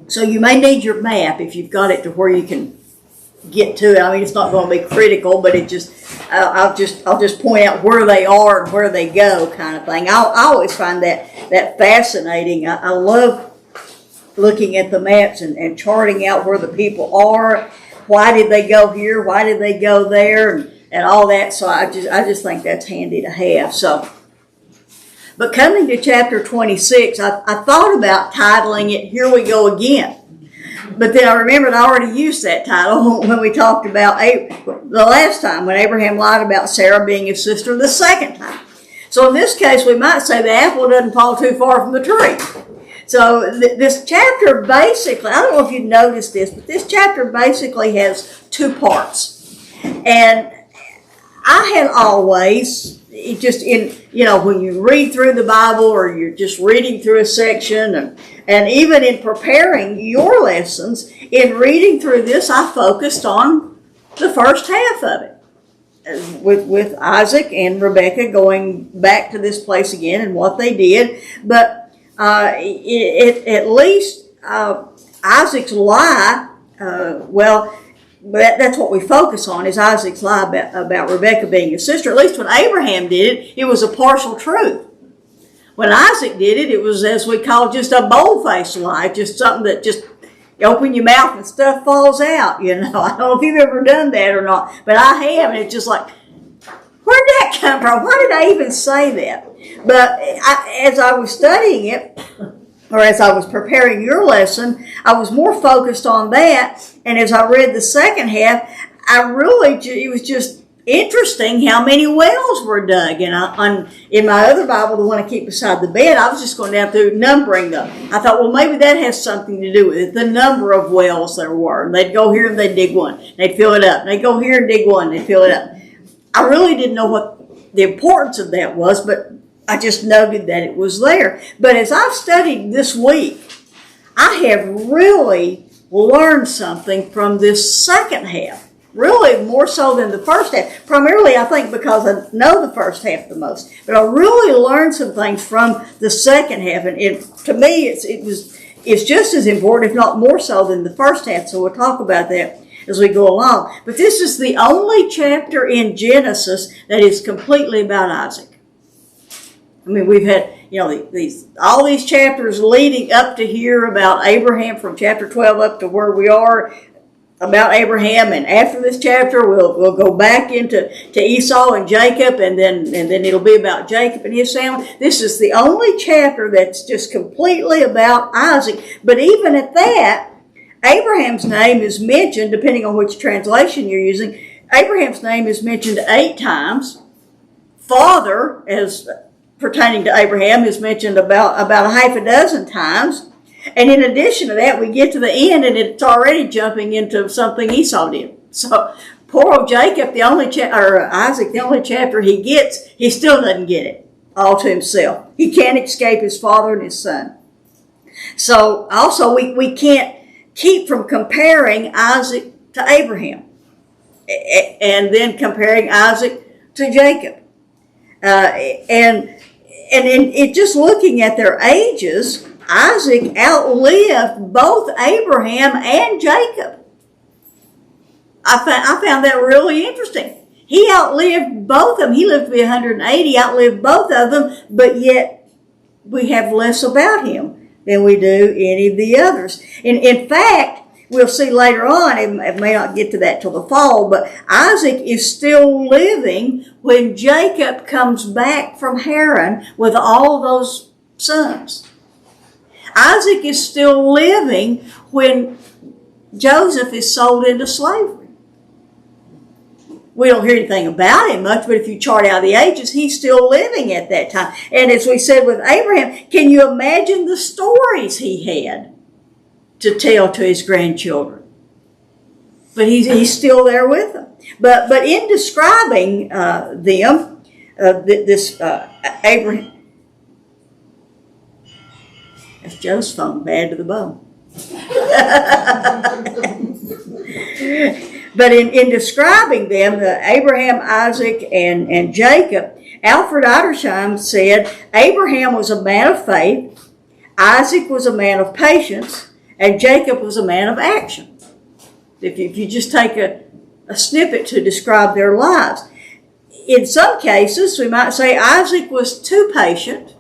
So you may need your map if you've got it to where you can get to it. I mean, it's not going to be critical, but it just I'll just point out where they are and where they go, kind of thing. I always find that fascinating. I love looking at the maps and charting out where the people are. Why did they go here? Why did they go there? And all that. So I just think that's handy to have. So, but coming to chapter 26, I thought about titling it "Here We Go Again," but then I remembered I already used that title when we talked about the last time when Abraham lied about Sarah being his sister the second time. So in this case, we might say the apple doesn't fall too far from the tree. So this chapter basically, I don't know if you've noticed this, but this chapter basically has two parts. And I had always, when you read through the Bible or you're just reading through a section, and even in preparing your lessons, in reading through this, I focused on the first half of it. With Isaac and Rebekah going back to this place again and what they did. But at least Isaac's lie, that's what we focus on, is Isaac's lie about Rebekah being his sister. At least when Abraham did it, it was a partial truth. When Isaac did it, it was, as we call, just a bold-faced lie, just something that just, you open your mouth and stuff falls out, I don't know if you've ever done that or not, but I have, and it's just like, where'd that come from? Why did I even say that? But as I was studying it, or as I was preparing your lesson, I was more focused on that. And as I read the second half, it was just interesting how many wells were dug. And in my other Bible, the one I keep beside the bed, I was just going down through numbering them. I thought, well, maybe that has something to do with it, the number of wells there were. And they'd go here and they'd dig one. They'd fill it up. And they'd go here and dig one. They'd fill it up. I really didn't know what the importance of that was, but I just noted that it was there. But as I've studied this week, I have really learned something from this second half. Really more so than the first half. Primarily, I think, because I know the first half the most. But I really learned some things from the second half. And to me, it's just as important, if not more so, than the first half. So we'll talk about that as we go along. But this is the only chapter in Genesis that is completely about Isaac. I mean, we've had, all these chapters leading up to here about Abraham, from chapter 12 up to where we are about Abraham. And after this chapter, we'll go back into Esau and Jacob, and then it'll be about Jacob and his family. This is the only chapter that's just completely about Isaac. But even at that, Abraham's name is mentioned, depending on which translation you're using. Abraham's name is mentioned 8 times. Father, as pertaining to Abraham, is mentioned about a half a dozen times. And in addition to that, we get to the end and it's already jumping into something Esau did. So poor old Jacob, Isaac, the only chapter he gets, he still doesn't get it all to himself. He can't escape his father and his son. So also we can't keep from comparing Isaac to Abraham and then comparing Isaac to Jacob. And in just looking at their ages, Isaac outlived both Abraham and Jacob. I found that really interesting. He outlived both of them. He lived to be 180, outlived both of them, but yet we have less about him than we do any of the others. In fact, we'll see later on, it may not get to that till the fall, but Isaac is still living when Jacob comes back from Haran with all those sons. Isaac is still living when Joseph is sold into slavery. We don't hear anything about him much, but if you chart out the ages, he's still living at that time. And as we said with Abraham, can you imagine the stories he had to tell to his grandchildren? But he's still there with them. But in describing them, Abraham, that's Joe's phone, bad to the bone. But in describing them, Abraham, Isaac, and Jacob, Alfred Edersheim said, Abraham was a man of faith, Isaac was a man of patience, And Jacob was a man of action. If you just take a snippet to describe their lives. In some cases, we might say Isaac was too patient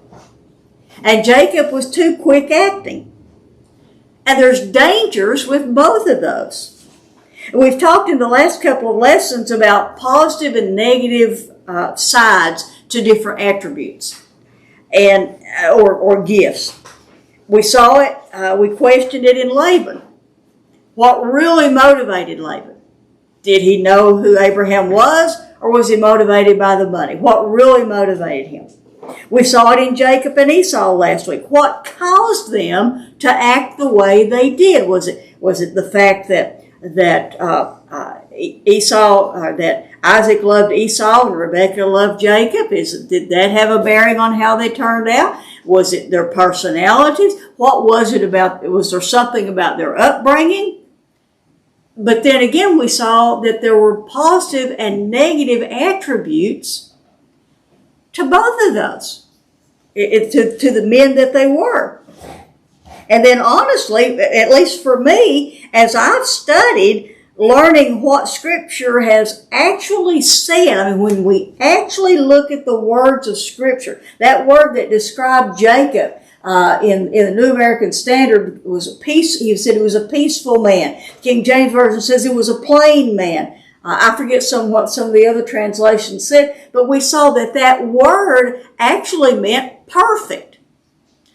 and Jacob was too quick acting. And there's dangers with both of those. We've talked in the last couple of lessons about positive and negative sides to different attributes and or gifts. We saw it, we questioned it in Laban. What really motivated Laban? Did he know who Abraham was, or was he motivated by the money? What really motivated him? We saw it in Jacob and Esau last week. What caused them to act the way they did? Was it the fact that Isaac loved Esau and Rebekah loved Jacob? Did that have a bearing on how they turned out? Was it their personalities? What was it about? Was there something about their upbringing? But then again, we saw that there were positive and negative attributes to both of those, to the men that they were. And then honestly, at least for me, as I've studied, learning what Scripture has actually said, I mean, when we actually look at the words of Scripture, that word that described Jacob, in the New American Standard was he said he was a peaceful man. King James Version says he was a plain man. I forget what some of the other translations said, but we saw that word actually meant perfect.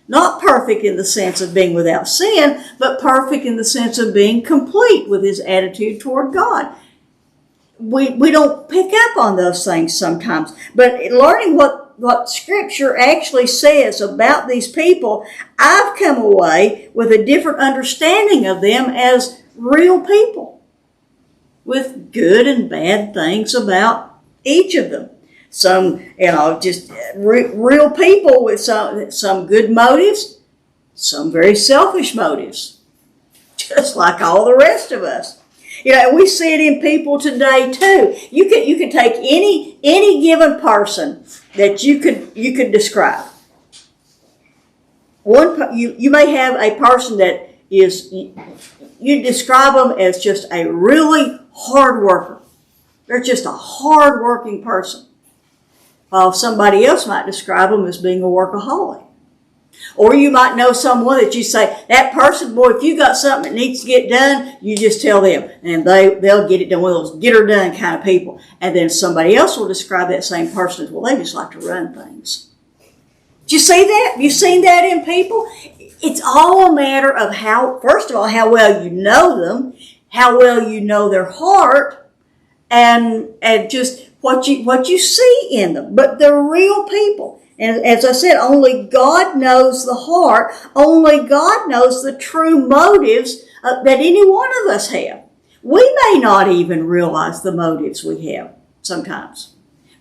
Not perfect in the sense of being without sin, but perfect in the sense of being complete with his attitude toward God. We don't pick up on those things sometimes, but learning what Scripture actually says about these people, I've come away with a different understanding of them as real people with good and bad things about each of them. Some, just real people with some good motives, some very selfish motives, just like all the rest of us. We see it in people today too. You can take any given person that you could describe. You may have a person that is, you describe them as just a really hard worker. They're just a hard working person. While somebody else might describe them as being a workaholic. Or you might know someone that you say, that person, boy, if you got something that needs to get done, you just tell them. And they'll get it done, one of those get her done kind of people. And then somebody else will describe that same person as, well, they just like to run things. Did you see that? You've seen that in people? It's all a matter of first of all, how well you know them, how well you know their heart, and just what you see in them. But they're real people. And as I said, only God knows the heart. Only God knows the true motives that any one of us have. We may not even realize the motives we have sometimes.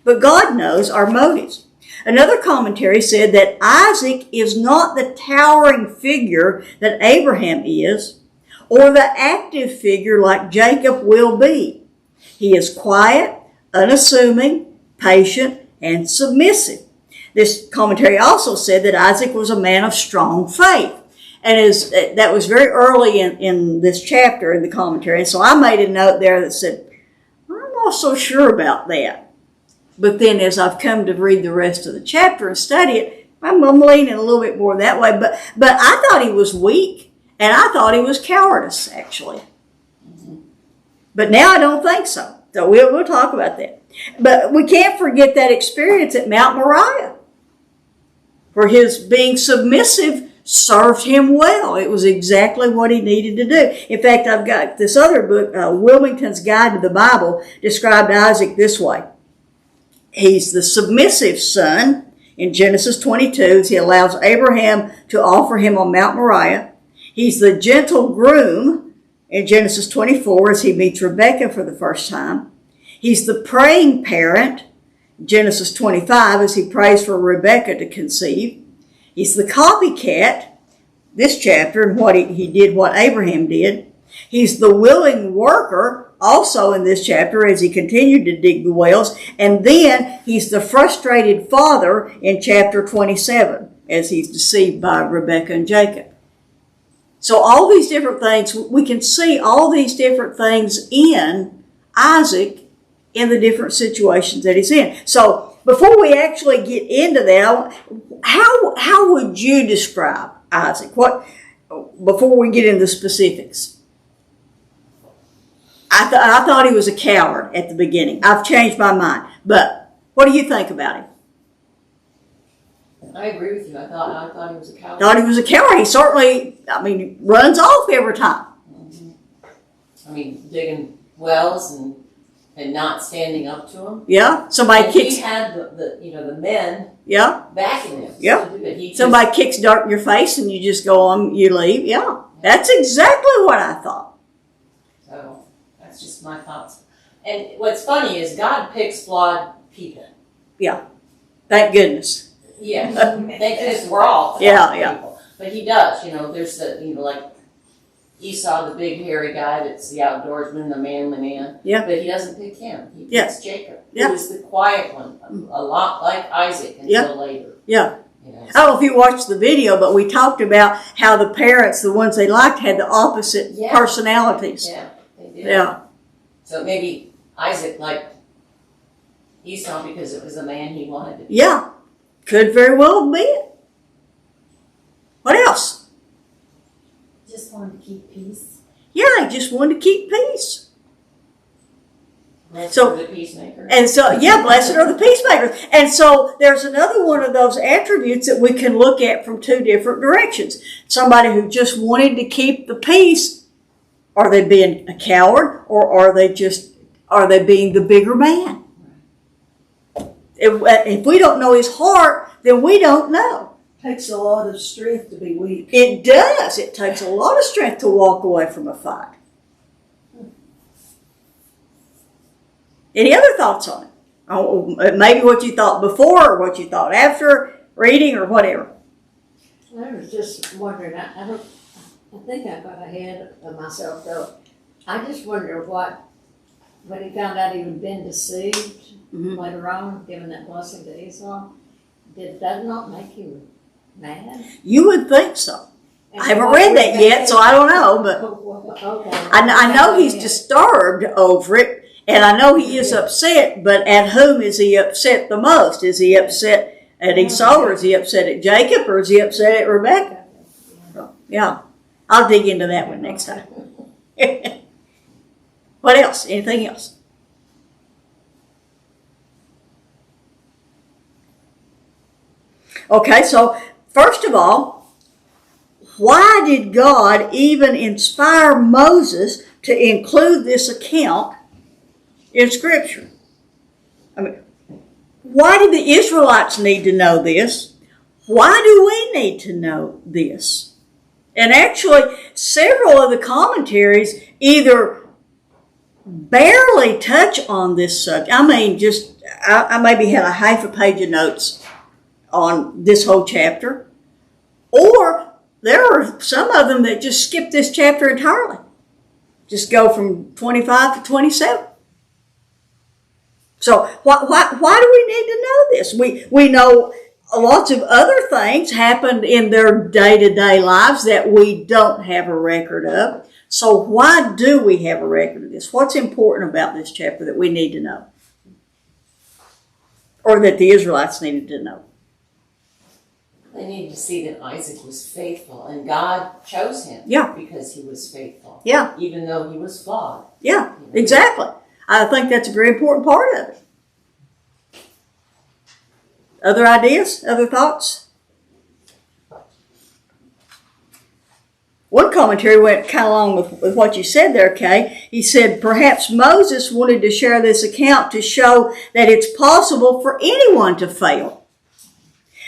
But God knows our motives. Another commentary said that Isaac is not the towering figure that Abraham is, or the active figure like Jacob will be. He is quiet, unassuming, patient, and submissive. This commentary also said that Isaac was a man of strong faith. And that was very early in this chapter in the commentary. And so I made a note there that said, I'm not so sure about that. But then as I've come to read the rest of the chapter and study it, I'm leaning a little bit more that way. But I thought he was weak, and I thought he was cowardice, actually. But now I don't think so. So we'll talk about that. But we can't forget that experience at Mount Moriah, where his being submissive served him well. It was exactly what he needed to do. In fact, I've got this other book, Wilmington's Guide to the Bible, described Isaac this way. He's the submissive son in Genesis 22 as he allows Abraham to offer him on Mount Moriah. He's the gentle groom in Genesis 24 as he meets Rebekah for the first time. He's the praying parent, Genesis 25, as he prays for Rebekah to conceive. He's the copycat, this chapter, and what he did what Abraham did. He's the willing worker, also in this chapter, as he continued to dig the wells. And then he's the frustrated father in chapter 27, as he's deceived by Rebekah and Jacob. So all these different things, we can see all these different things in Isaac in the different situations that he's in. So before we actually get into that, how would you describe Isaac? Before we get into the specifics? I thought he was a coward at the beginning. I've changed my mind. But what do you think about him? I agree with you. I thought he was a coward. Thought he was a coward. He certainly, runs off every time. Mm-hmm. Digging wells and not standing up to him. Yeah. Somebody kicks. He had the men. Yeah. Backing him. Yeah. Somebody kicks dirt in your face and you just go on. You leave. Yeah. That's exactly what I thought. So that's just my thoughts. And what's funny is God picks flawed people. Yeah. Thank goodness. Yes, thank goodness we're all people. But he does, there's like Esau, the big hairy guy that's the outdoorsman, the manly man. Yeah. But he doesn't pick him. He picks Jacob. Yeah. He was the quiet one, a lot like Isaac until later. Yeah. I don't know if you watched the video, but we talked about how the parents, the ones they liked, had the opposite personalities. Yeah, they did. Yeah. So maybe Isaac liked Esau because it was the man he wanted to be. Yeah. Could very well be it. What else? Just wanted to keep peace. Yeah, I just wanted to keep peace. Blessed are the peacemakers. And so, blessed are the peacemakers. And so there's another one of those attributes that we can look at from two different directions. Somebody who just wanted to keep the peace, are they being a coward, or are they being the bigger man? If we don't know his heart, then we don't know. It takes a lot of strength to be weak. It does. It takes a lot of strength to walk away from a fight. Any other thoughts on it? Oh, maybe what you thought before or what you thought after reading or whatever. I was just wondering, I think I got ahead of myself though. I just wonder when he found out he'd been deceived later on, giving that blessing to Esau, did that not make him mad? You would think so. I haven't read that yet, so I don't know, but okay. I know he's disturbed over it, and I know he is upset, but at whom is he upset the most? Is he upset at Esau, or is he upset at Jacob, or is he upset at Rebekah? Yeah. I'll dig into that one next time. What else? Anything else? Okay, so first of all, why did God even inspire Moses to include this account in Scripture? Why did the Israelites need to know this? Why do we need to know this? And actually, several of the commentaries either barely touch on this subject. I maybe had a half a page of notes on this whole chapter. Or there are some of them that just skip this chapter entirely. Just go from 25 to 27. So why do we need to know this? We know lots of other things happened in their day-to-day lives that we don't have a record of. So why do we have a record of this? What's important about this chapter that we need to know? Or that the Israelites needed to know? They needed to see that Isaac was faithful, and God chose him because he was faithful. Yeah. Even though he was flawed. Yeah, exactly. I think that's a very important part of it. Other ideas? Other thoughts? One commentary went kind of along with what you said there, Kay. He said, perhaps Moses wanted to share this account to show that it's possible for anyone to fail.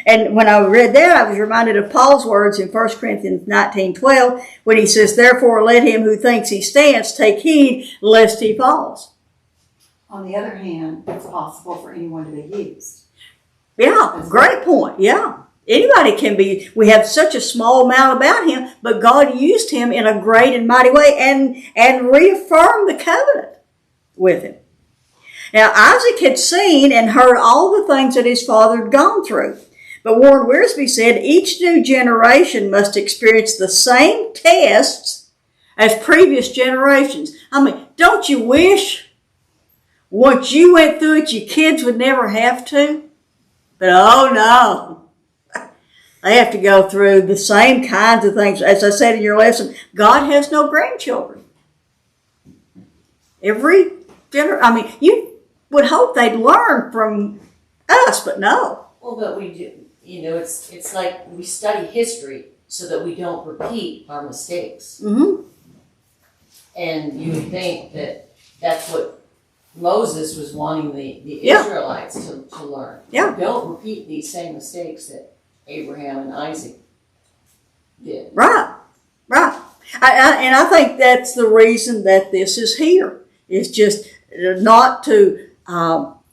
And when I read that, I was reminded of Paul's words in 1 Corinthians 19:12, when he says, therefore let him who thinks he stands take heed lest he falls. On the other hand, it's possible for anyone to be used. Yeah, great point. Yeah. Anybody can be. We have such a small amount about him, but God used him in a great and mighty way and reaffirmed the covenant with him. Now, Isaac had seen and heard all the things that his father had gone through. But Warren Wiersbe said each new generation must experience the same tests as previous generations. I mean, don't you wish once you went through it, your kids would never have to? But oh no. They have to go through the same kinds of things. As I said in your lesson, God has no grandchildren. You would hope they'd learn from us, but no. Well, but we do. It's like we study history so that we don't repeat our mistakes. Mm-hmm. And you would think that that's what Moses was wanting the Yeah. Israelites to learn. Yeah. Don't repeat these same mistakes that Abraham and Isaac did. Right. And I think that's the reason that this is here. It's just not to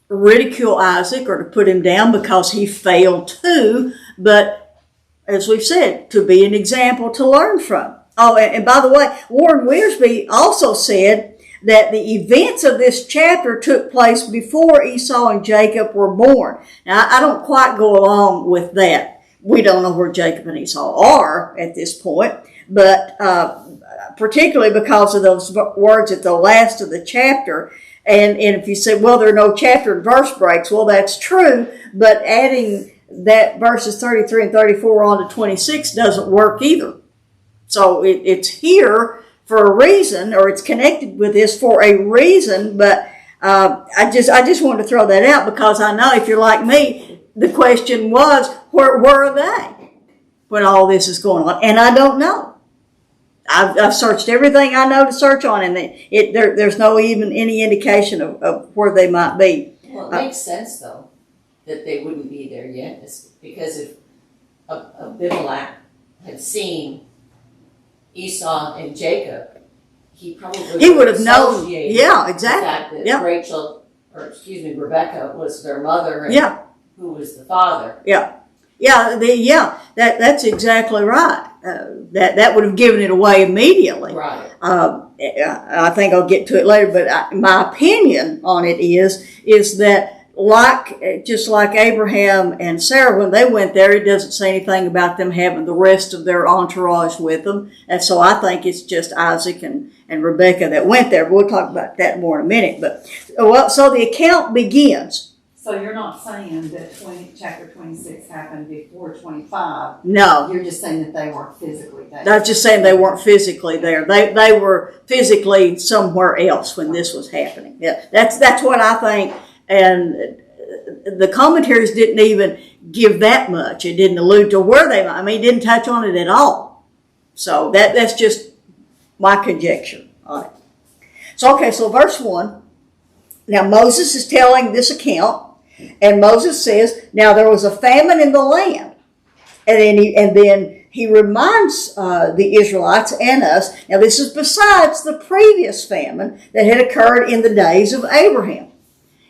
ridicule Isaac or to put him down because he failed too, but as we've said, to be an example to learn from. Oh, and by the way, Warren Wiersbe also said that the events of this chapter took place before Esau and Jacob were born. Now, I don't quite go along with that. We don't know where Jacob and Esau are at this point, but particularly because of those words at the last of the chapter. And if you say, well, there are no chapter and verse breaks, well, that's true, but adding that verses 33 and 34 on to 26 doesn't work either. So it's here for a reason, or it's connected with this for a reason, but I just wanted to throw that out because I know if you're like me, the question was, where are they when all this is going on? And I don't know. I've searched everything I know to search on, and there's no even any indication of where they might be. Well, it makes sense, though, that they wouldn't be there yet. It's because if Abimelech had seen Esau and Jacob, he would have known. Yeah, exactly. The fact that Rebekah was their mother, and who was the father. That's exactly right. That would have given it away immediately. Right. I think I'll get to it later, but my opinion on it is that just like Abraham and Sarah, when they went there, it doesn't say anything about them having the rest of their entourage with them. And so I think it's just Isaac and Rebekah that went there. We'll talk about that more in a minute. But so the account begins. So you're not saying that chapter 26 happened before 25? No. You're just saying that they weren't physically there? I was just saying they weren't physically there. They were physically somewhere else when this was happening. Yeah, that's what I think. And the commentaries didn't even give that much. It didn't allude to where they might. I mean, it didn't touch on it at all. So that's just my conjecture on it. So verse 1. Now Moses is telling this account. And Moses says, now there was a famine in the land. And then he reminds the Israelites and us, now this is besides the previous famine that had occurred in the days of Abraham.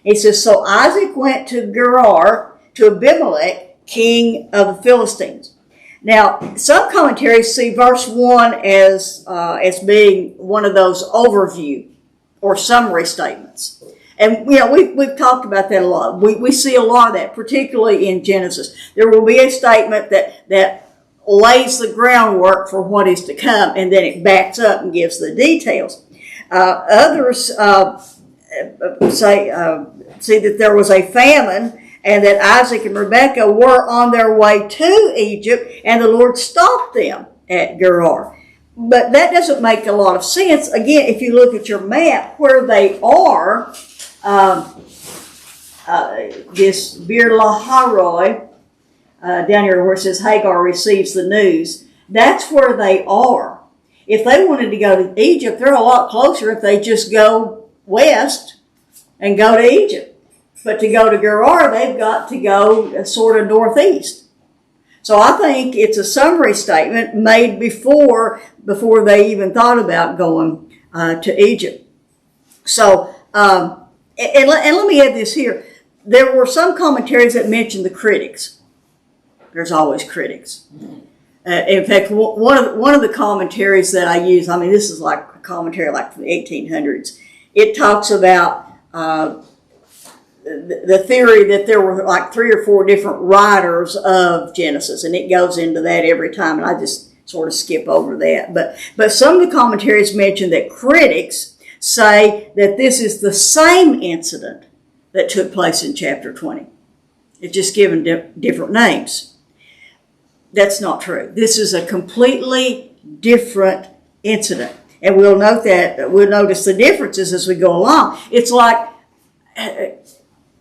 He says, so Isaac went to Gerar to Abimelech, king of the Philistines. Now, some commentaries see verse 1 as being one of those overview or summary statements. And, we've talked about that a lot. We see a lot of that, particularly in Genesis. There will be a statement that lays the groundwork for what is to come, and then it backs up and gives the details. Others see that there was a famine and that Isaac and Rebekah were on their way to Egypt, and the Lord stopped them at Gerar. But that doesn't make a lot of sense. Again, if you look at your map, where they are, this Bir Laharoi, down here where it says Hagar receives the news, that's where they are. If they wanted to go to Egypt, they're a lot closer if they just go west and go to Egypt. But to go to Gerar, they've got to go sort of northeast. So I think it's a summary statement made before they even thought about going to Egypt. So, and let me add this here. There were some commentaries that mentioned the critics. There's always critics. In fact, one of the commentaries that I use, I mean, this is like a commentary like from the 1800s. It talks about the theory that there were like 3 or 4 different writers of Genesis, and it goes into that every time, and I just sort of skip over that. But some of the commentaries mention that critics say that this is the same incident that took place in chapter 20. It's just given different names. That's not true. This is a completely different incident. And we'll notice the differences as we go along. It's like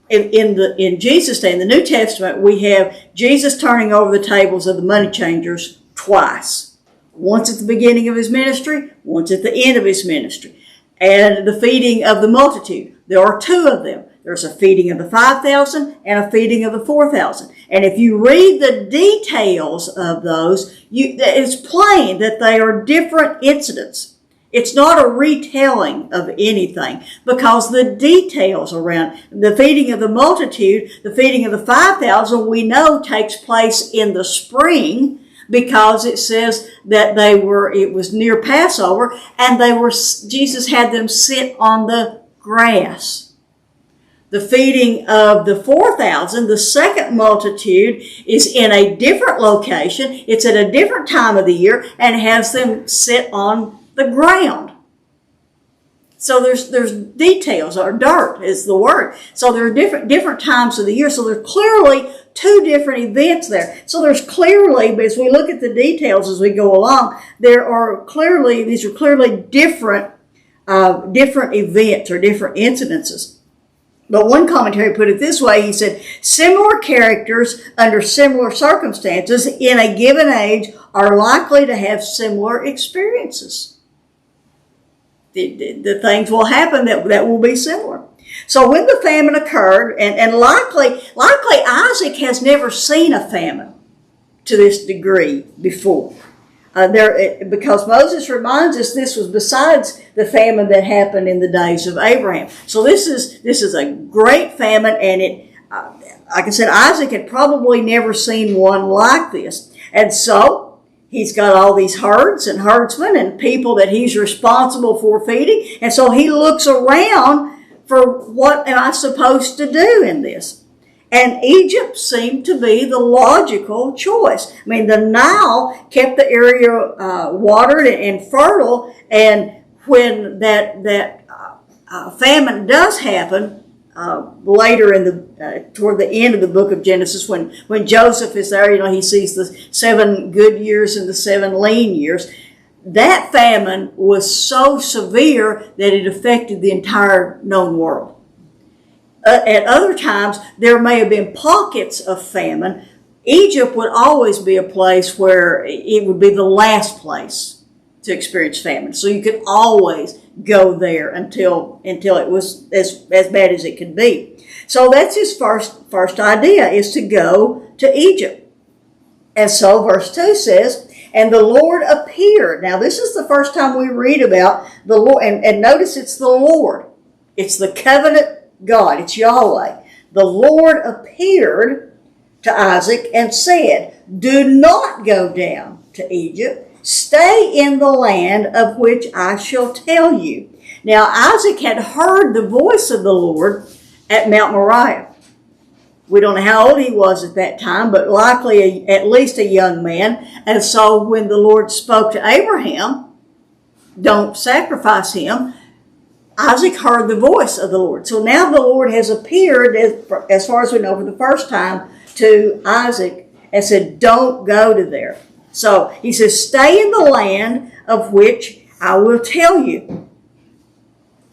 in Jesus' day, in the New Testament, we have Jesus turning over the tables of the money changers twice. Once at the beginning of his ministry, once at the end of his ministry. And the feeding of the multitude. There are 2 of them. There's a feeding of the 5,000 and a feeding of the 4,000. And if you read the details of those, it's plain that they are different incidents. It's not a retelling of anything, because the details around the feeding of the multitude, the feeding of the 5,000, we know takes place in the spring, because it says that it was near Passover, and Jesus had them sit on the grass. The feeding of the 4,000, the second multitude, is in a different location. It's at a different time of the year, and has them sit on the ground. So there's details, or dirt is the word. So there are different times of the year. So there's clearly 2 different events there. So there's clearly, as we look at the details as we go along, these are clearly different events or different incidences. But one commentary put it this way. He said, similar characters under similar circumstances in a given age are likely to have similar experiences. The things will happen that will be similar. So when the famine occurred, and likely Isaac has never seen a famine to this degree before. Because Moses reminds us this was besides the famine that happened in the days of Abraham. So this is a great famine, and like I said, Isaac had probably never seen one like this. And so he's got all these herds and herdsmen and people that he's responsible for feeding. And so he looks around for what am I supposed to do in this? And Egypt seemed to be the logical choice. I mean, the Nile kept the area watered and fertile, and when that famine does happen later in toward the end of the book of Genesis, when Joseph is there, he sees the 7 good years and the 7 lean years. That famine was so severe that it affected the entire known world. At other times, there may have been pockets of famine. Egypt would always be a place where it would be the last place to experience famine. So you could always go there until it was as bad as it could be. So that's his first idea, is to go to Egypt. And so verse 2 says, and the Lord appeared. Now this is the first time we read about the Lord. And notice it's the Lord. It's the covenant God, it's Yahweh. The Lord appeared to Isaac and said, do not go down to Egypt. Stay in the land of which I shall tell you. Now Isaac had heard the voice of the Lord at Mount Moriah. We don't know how old he was at that time, but likely at least a young man. And so when the Lord spoke to Abraham, don't sacrifice him, Isaac heard the voice of the Lord. So now the Lord has appeared, as far as we know, for the first time to Isaac and said, don't go to there. So he says, stay in the land of which I will tell you.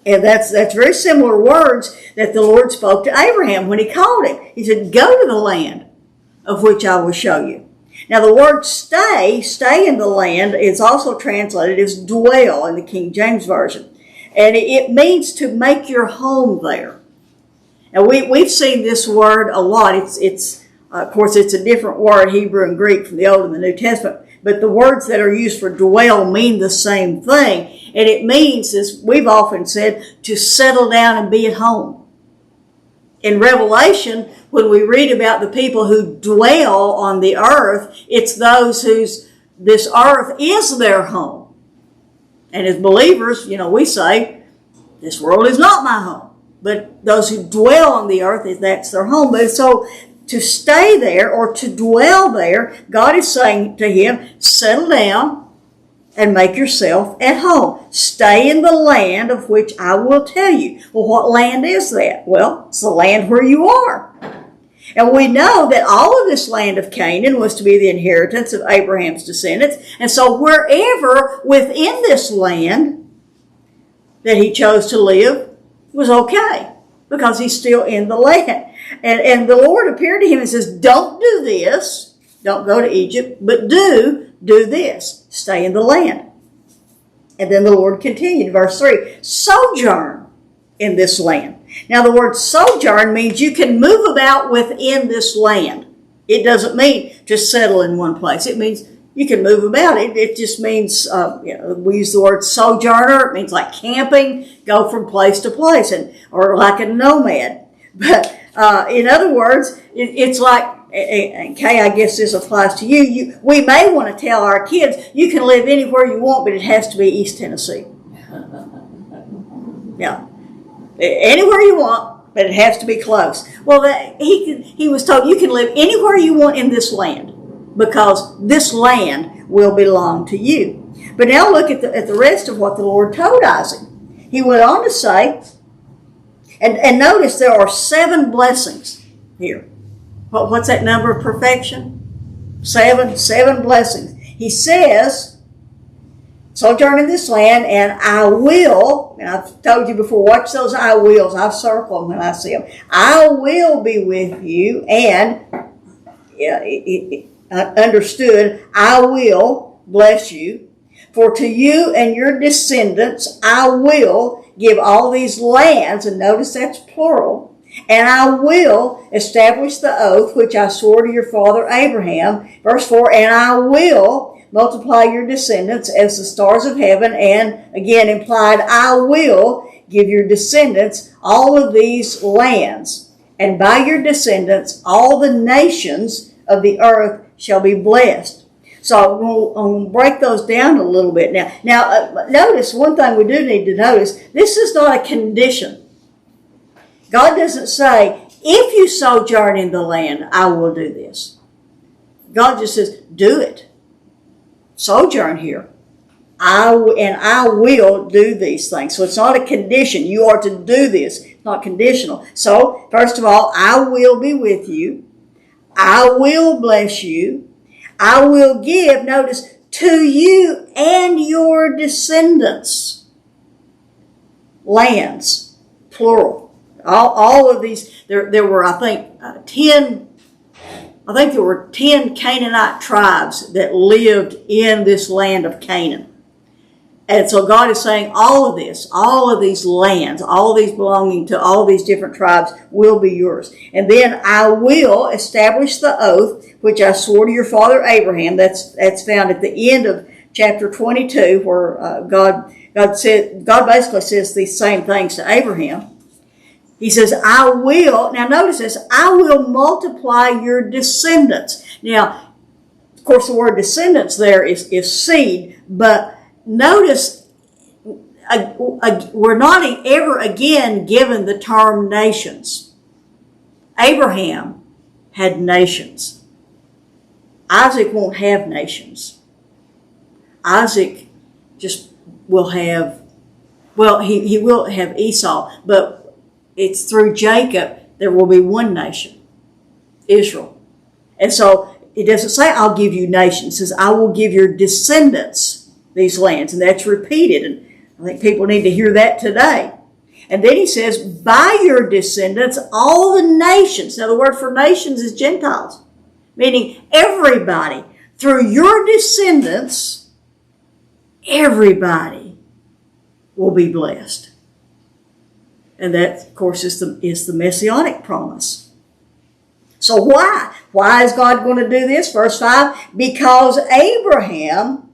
And that's very similar words that the Lord spoke to Abraham when he called him. He said, go to the land of which I will show you. Now the word stay in the land, is also translated as dwell in the King James Version. And it means to make your home there. And we've seen this word a lot. It's of course, it's a different word, Hebrew and Greek, from the Old and the New Testament. But the words that are used for dwell mean the same thing. And it means, as we've often said, to settle down and be at home. In Revelation, when we read about the people who dwell on the earth, it's those this earth is their home. And as believers, we say, this world is not my home. but those who dwell on the earth, that's their home. But so to stay there or to dwell there, God is saying to him, settle down and make yourself at home. Stay in the land of which I will tell you. Well, what land is that? Well, it's the land where you are. And we know that all of this land of Canaan was to be the inheritance of Abraham's descendants. And so wherever within this land that he chose to live was okay, because he's still in the land. And the Lord appeared to him and says, don't do this. Don't go to Egypt, but do this. Stay in the land. And then the Lord continued, verse 3, sojourn in this land. Now the word sojourn means you can move about within this land. It doesn't mean just settle in one place. It means you can move about. It just means, we use the word sojourner. It means like camping, go from place to place, or like a nomad. But in other words, it's like, and Kay, I guess this applies to you. We may want to tell our kids, you can live anywhere you want, but it has to be East Tennessee. Yeah. Anywhere you want, but it has to be close. Well, he was told, you can live anywhere you want in this land, because this land will belong to you. But now look at the rest of what the Lord told Isaac. He went on to say, and notice there are 7 blessings here. What's that number of perfection? 7 blessings. He says, sojourn in this land, and I will, and I've told you before, watch those I wills. I circle them when I see them. I will be with you, and understood, I will bless you. For to you and your descendants I will give all these lands, and notice that's plural, and I will establish the oath which I swore to your father Abraham. Verse 4, and I will multiply your descendants as the stars of heaven, and again implied, I will give your descendants all of these lands, and by your descendants all the nations of the earth shall be blessed. So I'm going to break those down a little bit now. Now, notice one thing we do need to notice, this is not a condition. God doesn't say, if you sojourn in the land, I will do this. God just says, do it. Sojourn here. I will do these things. So it's not a condition. You are to do this. It's not conditional. So, first of all, I will be with you. I will bless you. I will give, notice, to you and your descendants lands, plural. All of these, there were, I think, 10 there were 10 Canaanite tribes that lived in this land of Canaan. And so God is saying all of these lands, all of these belonging to all these different tribes will be yours. And then I will establish the oath which I swore to your father Abraham. That's found at the end of chapter 22, where God basically says these same things to Abraham. He says, I will, now notice this, I will multiply your descendants. Now, of course, the word descendants there is seed, but notice we're not ever again given the term nations. Abraham had nations. Isaac won't have nations. Isaac just will have, he will have Esau, but it's through Jacob there will be one nation, Israel. And so it doesn't say I'll give you nations. It says I will give your descendants these lands. And that's repeated. And I think people need to hear that today. And then he says, by your descendants, all the nations. Now the word for nations is Gentiles, meaning everybody. Through your descendants, everybody will be blessed. And that, of course, is the Messianic promise. So why? Why is God going to do this? Verse 5, because Abraham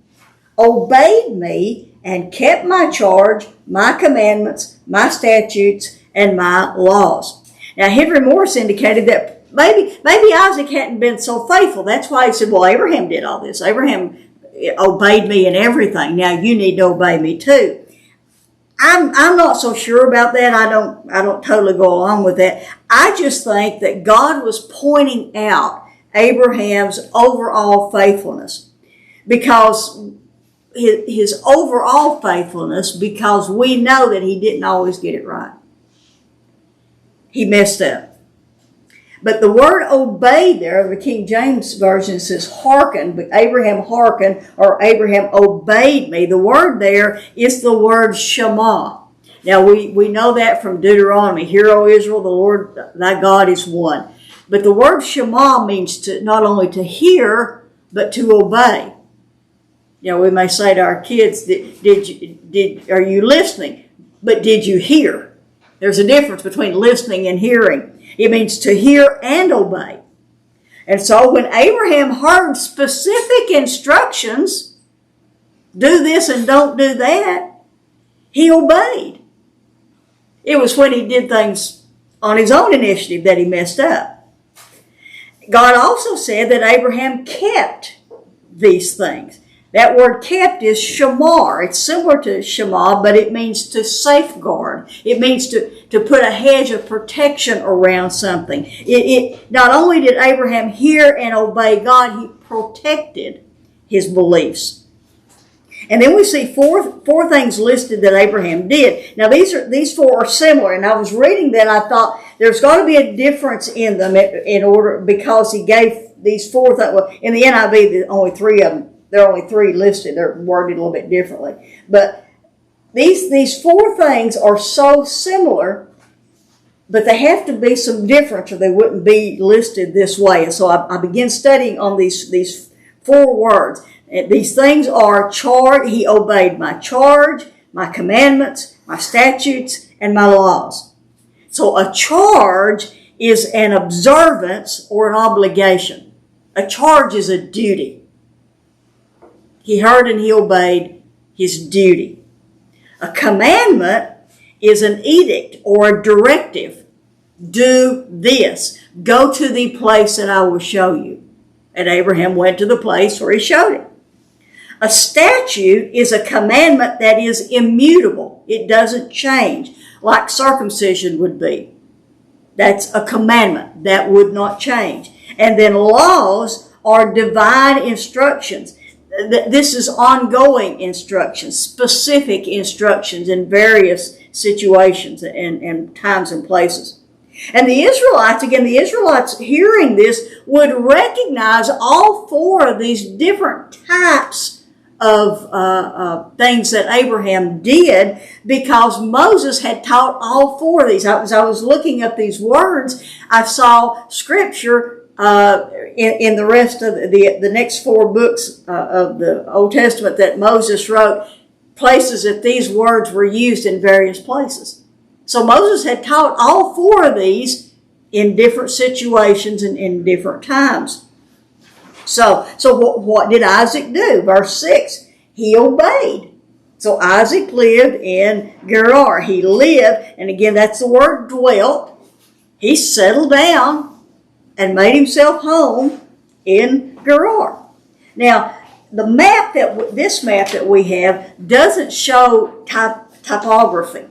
obeyed me and kept my charge, my commandments, my statutes, and my laws. Now, Henry Morris indicated that maybe Isaac hadn't been so faithful. That's why he said, well, Abraham did all this. Abraham obeyed me in everything. Now you need to obey me too. I'm not so sure about that. I don't totally go along with that. I just think that God was pointing out Abraham's overall faithfulness, because his overall faithfulness, because we know that he didn't always get it right. He messed up. But the word obeyed there, the King James Version says hearken, but Abraham hearkened, or Abraham obeyed me. The word there is the word Shema. Now we know that from Deuteronomy. Hear, O Israel, the Lord thy God is one. But the word Shema means to not only to hear, but to obey. You know, we may say to our kids, are you listening? But did you hear? There's a difference between listening and hearing. It means to hear and obey. And so when Abraham heard specific instructions, do this and don't do that, he obeyed. It was when he did things on his own initiative that he messed up. God also said that Abraham kept these things. That word kept is shamar. It's similar to shema, but it means to safeguard. It means to put a hedge of protection around something. Not only did Abraham hear and obey God, he protected his beliefs. And then we see four things listed that Abraham did. Now these four are similar, and I was reading that, I thought there's got to be a difference in them in order, because he gave these four things. Well, in the NIV, there's only three of them. There are only three listed. They're worded a little bit differently. But these four things are so similar, but they have to be some difference or they wouldn't be listed this way. And so I began studying on these four words. And these things are charge. He obeyed my charge, my commandments, my statutes, and my laws. So a charge is an observance or an obligation. A charge is a duty. He heard and he obeyed his duty. A commandment is an edict or a directive. Do this. Go to the place that I will show you. And Abraham went to the place where he showed him. A statute is a commandment that is immutable. It doesn't change, like circumcision would be. That's a commandment that would not change. And then laws are divine instructions. This is ongoing instructions, specific instructions in various situations and times and places. And the Israelites hearing this would recognize all four of these different types of things that Abraham did, because Moses had taught all four of these. As I was looking up these words, I saw scripture in the rest of the next four books of the Old Testament that Moses wrote, places that these words were used in various places. So Moses had taught all four of these in different situations and in different times. So what did Isaac do? Verse 6, he obeyed. So Isaac lived in Gerar. He lived, and again that's the word dwelt. He settled down and made himself home in Gerar. Now, this map that we have doesn't show typography.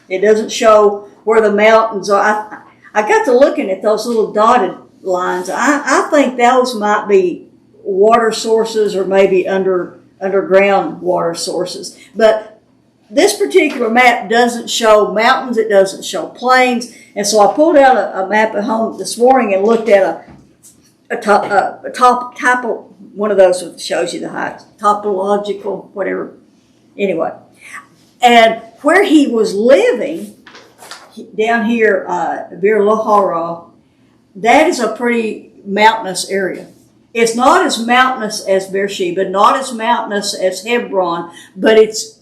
It doesn't show where the mountains are. I got to looking at those little dotted lines. I think those might be water sources or maybe underground water sources. But this particular map doesn't show mountains. It doesn't show plains. And so I pulled out a map at home this morning and looked at one of those that shows you the heights, topological, whatever. Anyway, and where he was living, down here, Bir Lahara, that is a pretty mountainous area. It's not as mountainous as Beersheba, not as mountainous as Hebron, but it's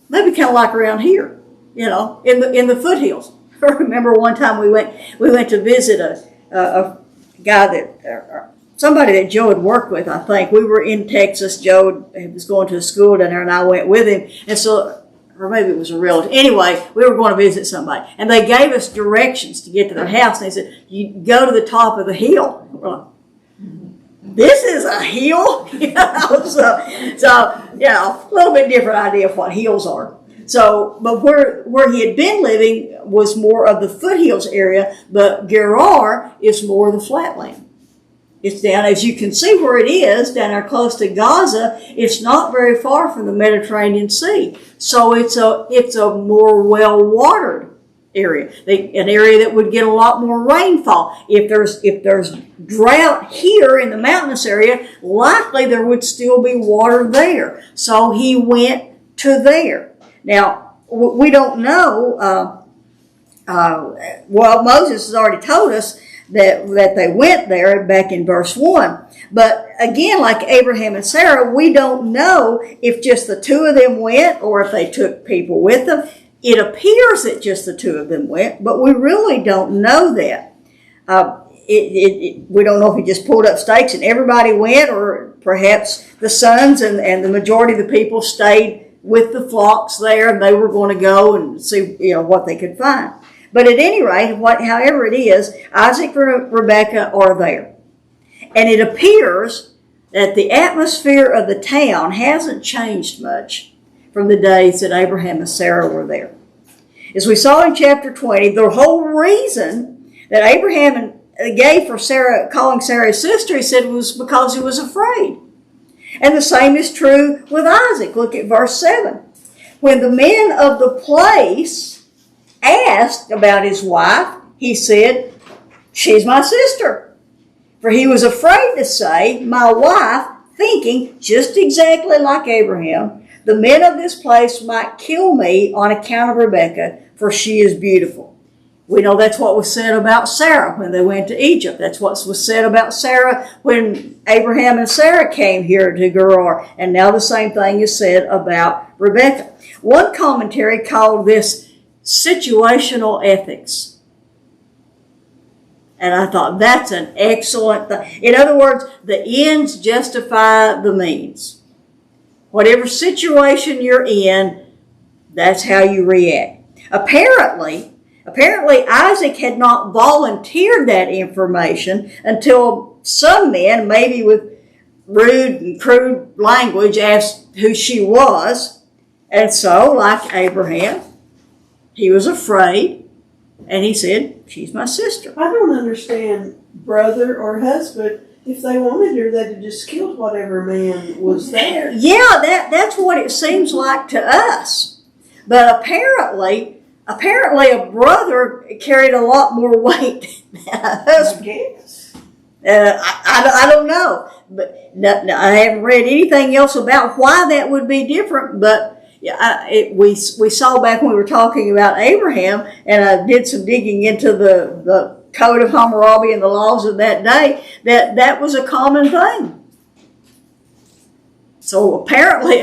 maybe kind of like around here, in the foothills. I remember one time we went to visit a guy that somebody that Joe had worked with. I think we were in Texas. Joe was going to a school down there, and I went with him. And so, or maybe it was a relative. Anyway, we were going to visit somebody, and they gave us directions to get to their house. And they said, "You go to the top of the hill." We're like, this is a hill, So a little bit different idea of what hills are. So, but where he had been living was more of the foothills area, but Gerar is more of the flatland. It's down, as you can see where it is, down there close to Gaza. It's not very far from the Mediterranean Sea. So it's a more well-watered area, an area that would get a lot more rainfall. If there's drought here in the mountainous area, likely there would still be water there. So he went to there. Now, we don't know, well, Moses has already told us that they went there back in verse 1. But again, like Abraham and Sarah, we don't know if just the two of them went or if they took people with them. It appears that just the two of them went, but we really don't know that. We don't know if he just pulled up stakes and everybody went, or perhaps the sons and the majority of the people stayed with the flocks there, and they were going to go and see what they could find. But at any rate, however it is, Isaac and Rebekah are there. And it appears that the atmosphere of the town hasn't changed much from the days that Abraham and Sarah were there. As we saw in chapter 20, the whole reason that Abraham gave for Sarah, calling Sarah his sister, he said was because he was afraid. And the same is true with Isaac. Look at verse 7. When the men of the place asked about his wife, he said, "She's my sister." For he was afraid to say, "My wife," thinking just exactly like Abraham, "the men of this place might kill me on account of Rebekah, for she is beautiful." We know that's what was said about Sarah when they went to Egypt. That's what was said about Sarah when Abraham and Sarah came here to Gerar. And now the same thing is said about Rebekah. One commentary called this situational ethics. And I thought that's an excellent thing. In other words, the ends justify the means. Whatever situation you're in, that's how you react. Apparently, Isaac had not volunteered that information until some men, maybe with rude and crude language, asked who she was. And so, like Abraham, he was afraid, and he said, "She's my sister." I don't understand brother or husband. If they wanted her, they'd have just killed whatever man was there. Yeah, that's what it seems like to us. But apparently a brother carried a lot more weight than a husband. I guess. I don't know. But no, I haven't read anything else about why that would be different. But we saw back when we were talking about Abraham, and I did some digging into the Code of Hammurabi and the laws of that day, that was a common thing. So apparently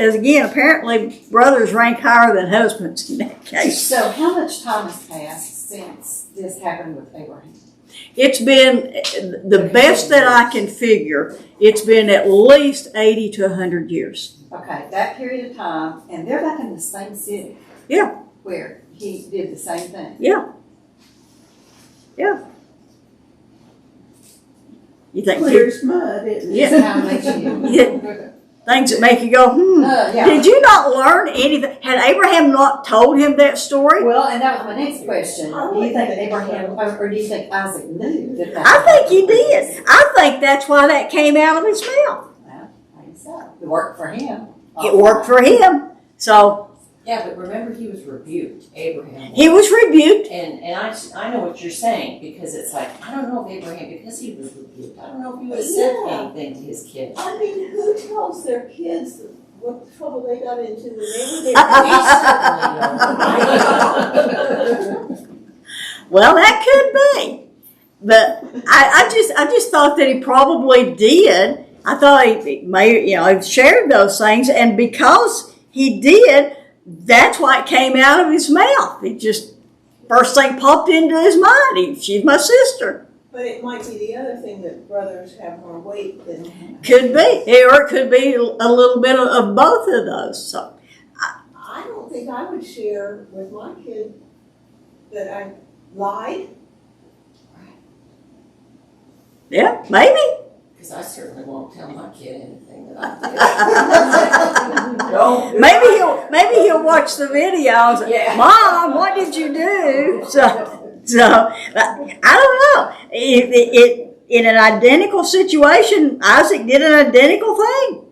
brothers rank higher than husbands in that case. So how much time has passed since this happened with Abraham? It's been, the best that I can figure, it's been at least 80 to 100 years. Okay, that period of time, and they're back in the same city. Yeah. Where he did the same thing. Yeah. You think Clear's mud, isn't it? Yeah. That's how it makes you. Yeah. Things that make you go, Yeah. Did you not learn anything? Had Abraham not told him that story? Well, and that was my next question. Do you think Abraham, or do you think Isaac knew that? I think he did. I think that's why that came out of his mouth. Well, I think so. It worked for him. It worked for him. So Yeah, but remember he was rebuked, Abraham. he was rebuked. And I know what you're saying, because it's like, I don't know if Abraham, because he was rebuked, I don't know if he would have said anything to his kids. I mean, who tells their kids what trouble they got into when they were there? Well, that could be. But I just thought that he probably did. I thought he may, shared those things, and because he did, that's why it came out of his mouth. It just, first thing popped into his mind. She's my sister. But it might be the other thing that brothers have more weight than. Could be. Or it could be a little bit of both of those. So I don't think I would share with my kid that I lied. yeah, maybe. Because I certainly won't tell my kid anything that I did. Maybe he'll watch the video and say, Mom, what did you do? So I don't know. In an identical situation, Isaac did an identical thing.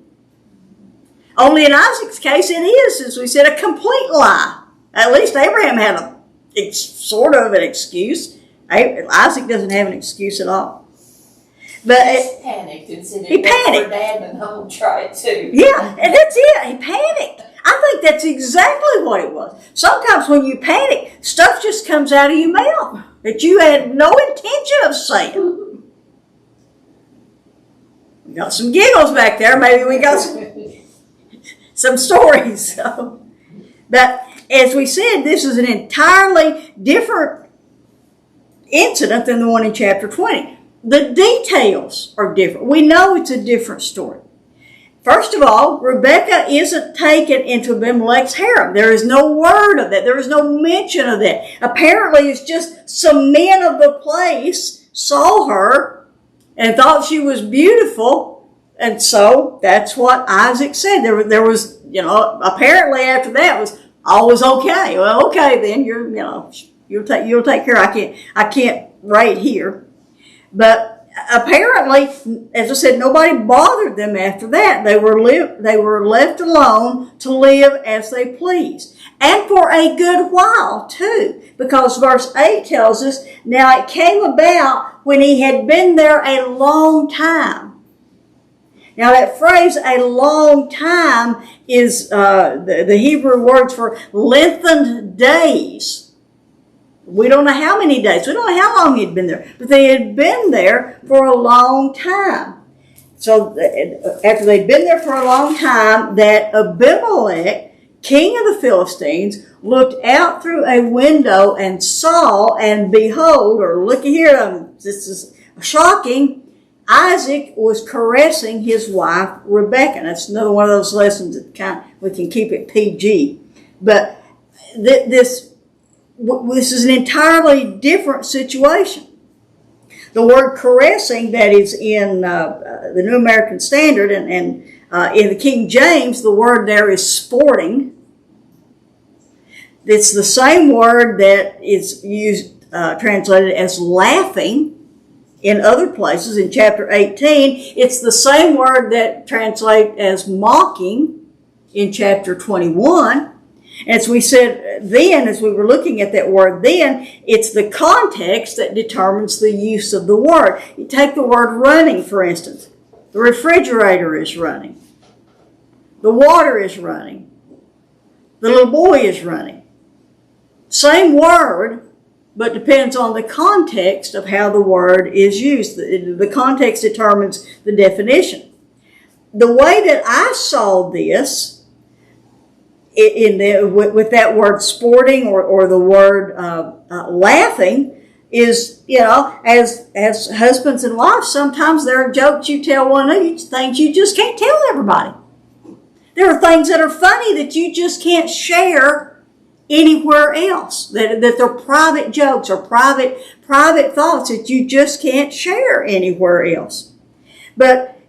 Only in Isaac's case, it is, as we said, a complete lie. At least Abraham had sort of an excuse. Isaac doesn't have an excuse at all. But he panicked and said, he panicked. Dad and home tried too. Yeah, and that's it. He panicked. I think that's exactly what it was. Sometimes when you panic, stuff just comes out of your mouth that you had no intention of saying. We got some giggles back there. Maybe we got some stories. So. But as we said, this is an entirely different incident than the one in chapter 20. The details are different. We know it's a different story. First of all, Rebekah isn't taken into Abimelech's harem. There is no word of that. There is no mention of that. Apparently, it's just some men of the place saw her and thought she was beautiful. And so that's what Isaac said. There was, apparently after that was all was okay. Well, okay, then you'll take care. I can't right here. But apparently, as I said, nobody bothered them after that. They were left alone to live as they pleased. And for a good while, too. Because verse 8 tells us, now it came about when he had been there a long time. Now that phrase, a long time, is the Hebrew words for lengthened days. We don't know how many days. We don't know how long he'd been there. But they had been there for a long time. So after they'd been there for a long time, that Abimelech, king of the Philistines, looked out through a window and saw, and behold, or looky here, this is shocking, Isaac was caressing his wife, Rebekah. That's another one of those lessons that we can keep it PG. But this is an entirely different situation. The word caressing that is in the New American Standard and in the King James, the word there is sporting. It's the same word that is used, translated as laughing in other places. In chapter 18, it's the same word that translates as mocking in chapter 21. As we said then, as we were looking at that word then, it's the context that determines the use of the word. You take the word running, for instance. The refrigerator is running. The water is running. The little boy is running. Same word, but depends on the context of how the word is used. The context determines the definition. The way that I saw this, with that word sporting or the word laughing, is, as husbands and wives, sometimes there are jokes you tell one another, things you just can't tell everybody. There are things that are funny that you just can't share anywhere else. That they're private jokes or private thoughts that you just can't share anywhere else. But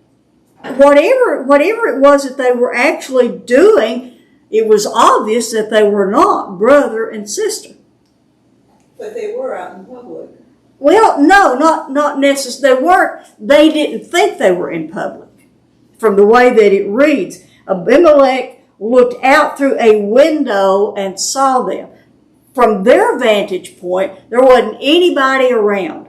whatever it was that they were actually doing, it was obvious that they were not brother and sister. But they were out in public. Well, no, not necessarily. They weren't. They didn't think they were in public. From the way that it reads, Abimelech looked out through a window and saw them. From their vantage point, there wasn't anybody around.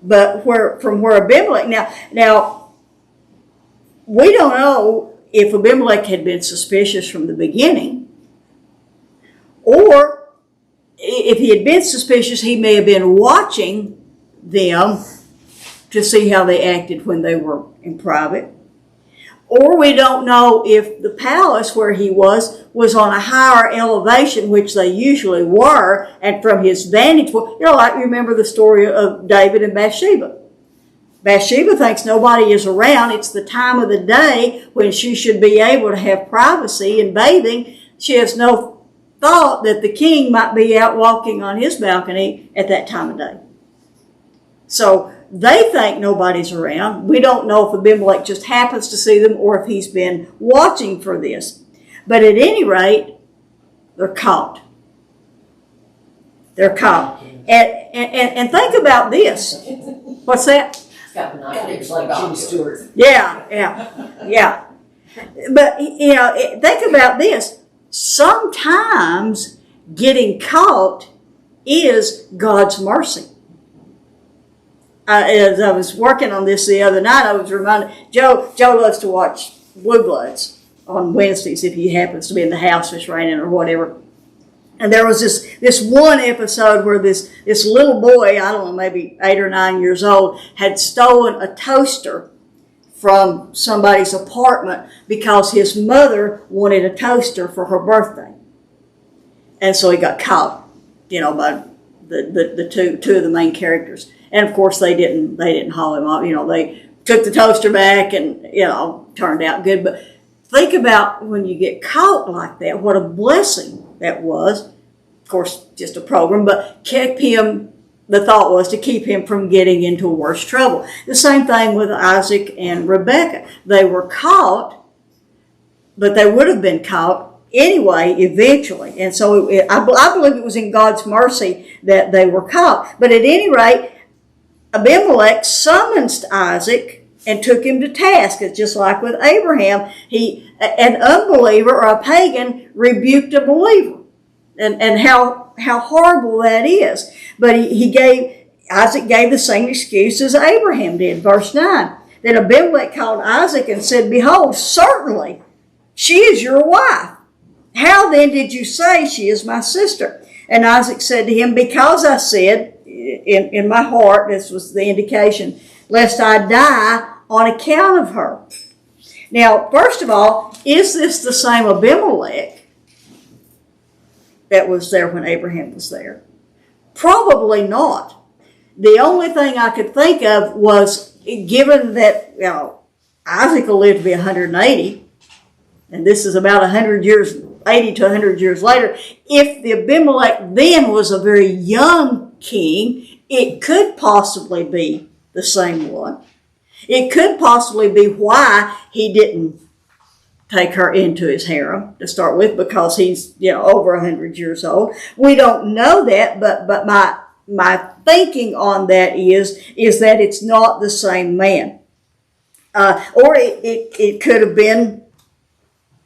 But from where Abimelech, now we don't know if Abimelech had been suspicious from the beginning, or if he had been suspicious, he may have been watching them to see how they acted when they were in private. Or we don't know if the palace where he was on a higher elevation, which they usually were, and from his vantage point, like you remember the story of David and Bathsheba. Bathsheba thinks nobody is around. It's the time of the day when she should be able to have privacy and bathing. She has no thought that the king might be out walking on his balcony at that time of day. So they think nobody's around. We don't know if Abimelech just happens to see them or if he's been watching for this. But at any rate, they're caught. They're caught. And think about this. What's that? It's got binoculars like Jimmy Stewart. Yeah. But, think about this. Sometimes getting caught is God's mercy. As I was working on this the other night, I was reminded, Joe loves to watch Blue Bloods on Wednesdays if he happens to be in the house if it's raining or whatever. And there was this one episode where this little boy, I don't know, maybe 8 or 9 years old, had stolen a toaster from somebody's apartment because his mother wanted a toaster for her birthday. And so he got caught, by the two of the main characters. And of course they didn't haul him off. They took the toaster back and, turned out good. But think about when you get caught like that, what a blessing that was. Of course, just a program, but the thought was to keep him from getting into worse trouble. The same thing with Isaac and Rebekah. They were caught, but they would have been caught anyway, eventually. And so I believe it was in God's mercy that they were caught. But at any rate, Abimelech summoned Isaac and took him to task. It's just like with Abraham. An unbeliever or a pagan rebuked a believer. And how horrible that is. But Isaac gave the same excuse as Abraham did. Verse 9. Then Abimelech called Isaac and said, "Behold, certainly she is your wife. How then did you say she is my sister?" And Isaac said to him, "Because I said in my heart," this was the indication, "lest I die on account of her." Now, first of all, is this the same Abimelech that was there when Abraham was there? Probably not. The only thing I could think of was, given that Isaac will live to be 180, and this is about 100 years, 80 to 100 years later, if the Abimelech then was a very young king, it could possibly be the same one. It could possibly be why he didn't take her into his harem to start with, because he's over 100 years old. We don't know that, but my thinking on that is that it's not the same man, or it could have been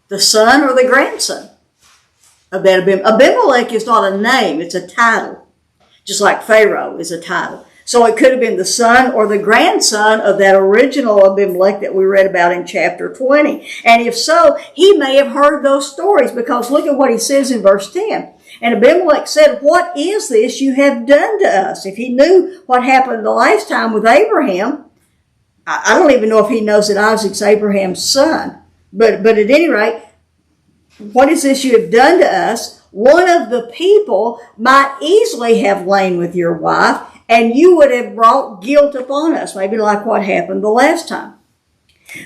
the son or the grandson of that Abimelech is not a name; it's a title, just like Pharaoh is a title. So it could have been the son or the grandson of that original Abimelech that we read about in chapter 20. And if so, he may have heard those stories, because look at what he says in verse 10. And Abimelech said, "What is this you have done to us?" If he knew what happened the last time with Abraham, I don't even know if he knows that Isaac's Abraham's son. But at any rate, what is this you have done to us? One of the people might easily have lain with your wife, and you would have brought guilt upon us, maybe like what happened the last time.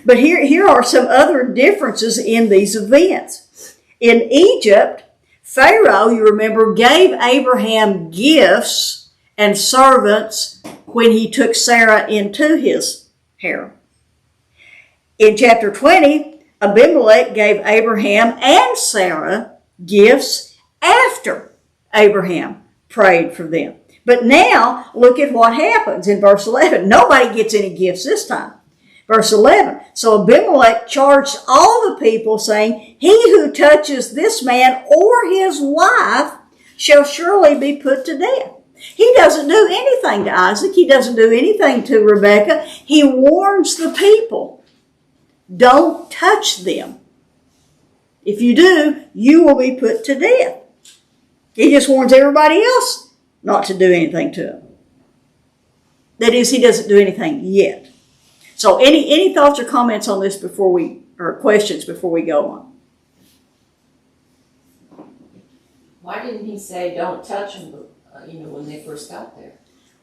But here are some other differences in these events. In Egypt, Pharaoh, you remember, gave Abraham gifts and servants when he took Sarah into his harem. In chapter 20, Abimelech gave Abraham and Sarah gifts after Abraham prayed for them. But now, look at what happens in verse 11. Nobody gets any gifts this time. Verse 11, so Abimelech charged all the people, saying, "He who touches this man or his wife shall surely be put to death." He doesn't do anything to Isaac. He doesn't do anything to Rebekah. He warns the people, don't touch them. If you do, you will be put to death. He just warns everybody else not to do anything to him. That is, he doesn't do anything yet. So any thoughts or comments on this or questions before we go on? Why didn't he say don't touch them, when they first got there?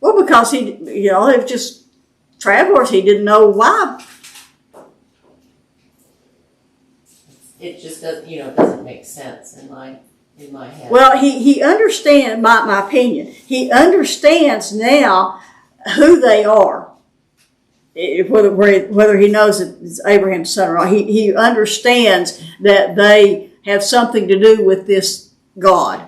Well, because they were just travelers. He didn't know why. It just doesn't make sense in my head. Well, he understands, my opinion, he understands now who they are. whether he knows that it's Abraham's son or not, he understands that they have something to do with this God.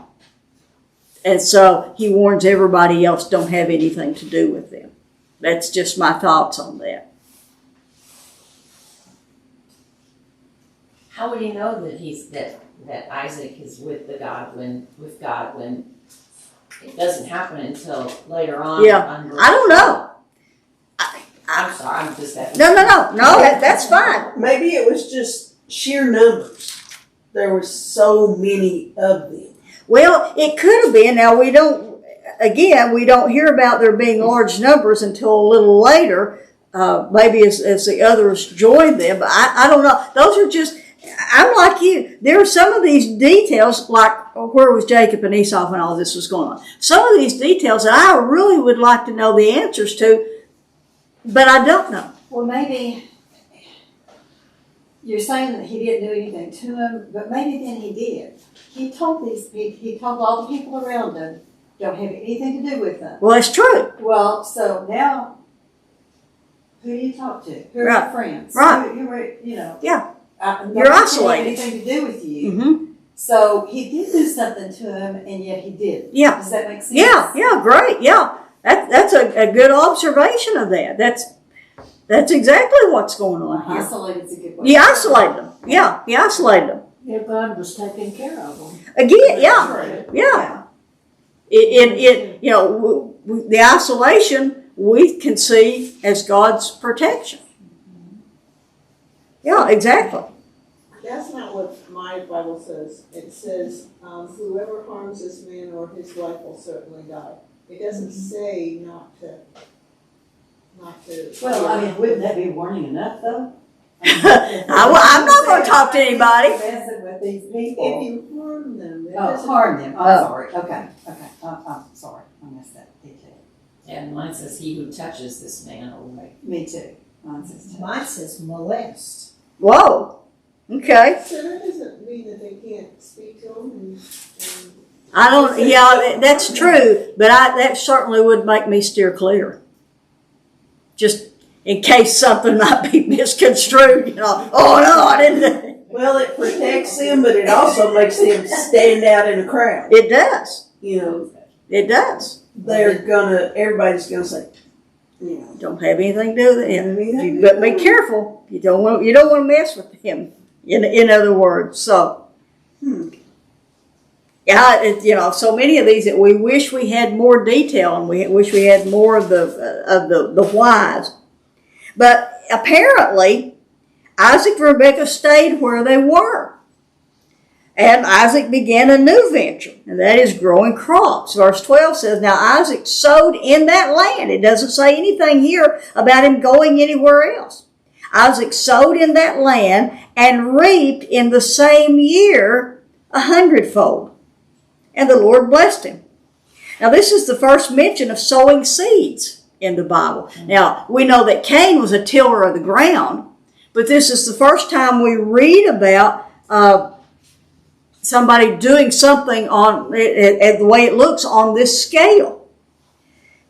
And so he warns everybody else, don't have anything to do with them. That's just my thoughts on that. How would he know that that Isaac is with God when it doesn't happen until later on? Yeah, I don't know. I'm sorry, I'm just asking. No, that's fine. Maybe it was just sheer numbers. There were so many of them. Well, it could have been. Now, we don't hear about there being large numbers until a little later, maybe as the others join them. But I don't know. Those are just, I'm like you. There are some of these details, like where was Jacob and Esau when all this was going on. Some of these details that I really would like to know the answers to, but I don't know. Well, maybe you're saying that he didn't do anything to him, but maybe then he did. He told these people, he told all the people around him, don't have anything to do with them. Well, it's true. Well, so now, who do you talk to? Who are Right. your friends? Right. Who are, you know. Yeah. Nobody You're had isolated. anything to do with you. Mm-hmm. So he did do something to him, and yet he didn't. Yeah. Does that make sense? Yeah, great. Yeah. That's a good observation of that. That's exactly what's going on here. Isolated is a good way. You isolated them. Yeah, you isolated them. Yeah, God was taking care of them. Again, yeah. The isolation we can see as God's protection. Yeah, exactly. That's not what my Bible says. It says, whoever harms this man or his wife will certainly die. It doesn't say not to. Well, I mean, wouldn't that be warning enough, though? I'm not going to talk to anybody. Messing with these If people. you harm them, it Oh, doesn't. harm them. I'm sorry. Okay. I'm sorry. I missed that detail. And mine says, he who touches this man away. Me too. Mine says touch. Mine says molest. Whoa. Okay. So that doesn't mean that they can't speak to them and I don't. Yeah, that's true. But that certainly would make me steer clear. Just in case something might be misconstrued, oh no, I didn't. Well, it protects them, but it also makes them stand out in a crowd. It does. It does. Everybody's gonna say, Don't have anything to do with him. But be careful. You don't want to mess with him. In other words, so. Yeah, so many of these that we wish we had more detail, and we wish we had more of the whys. But apparently, Isaac and Rebekah stayed where they were. And Isaac began a new venture, and that is growing crops. Verse 12 says, now Isaac sowed in that land. It doesn't say anything here about him going anywhere else. Isaac sowed in that land and reaped in the same year 100-fold. And the Lord blessed him. Now, this is the first mention of sowing seeds in the Bible. Now, we know that Cain was a tiller of the ground, but this is the first time we read about somebody doing something on the way it looks on this scale.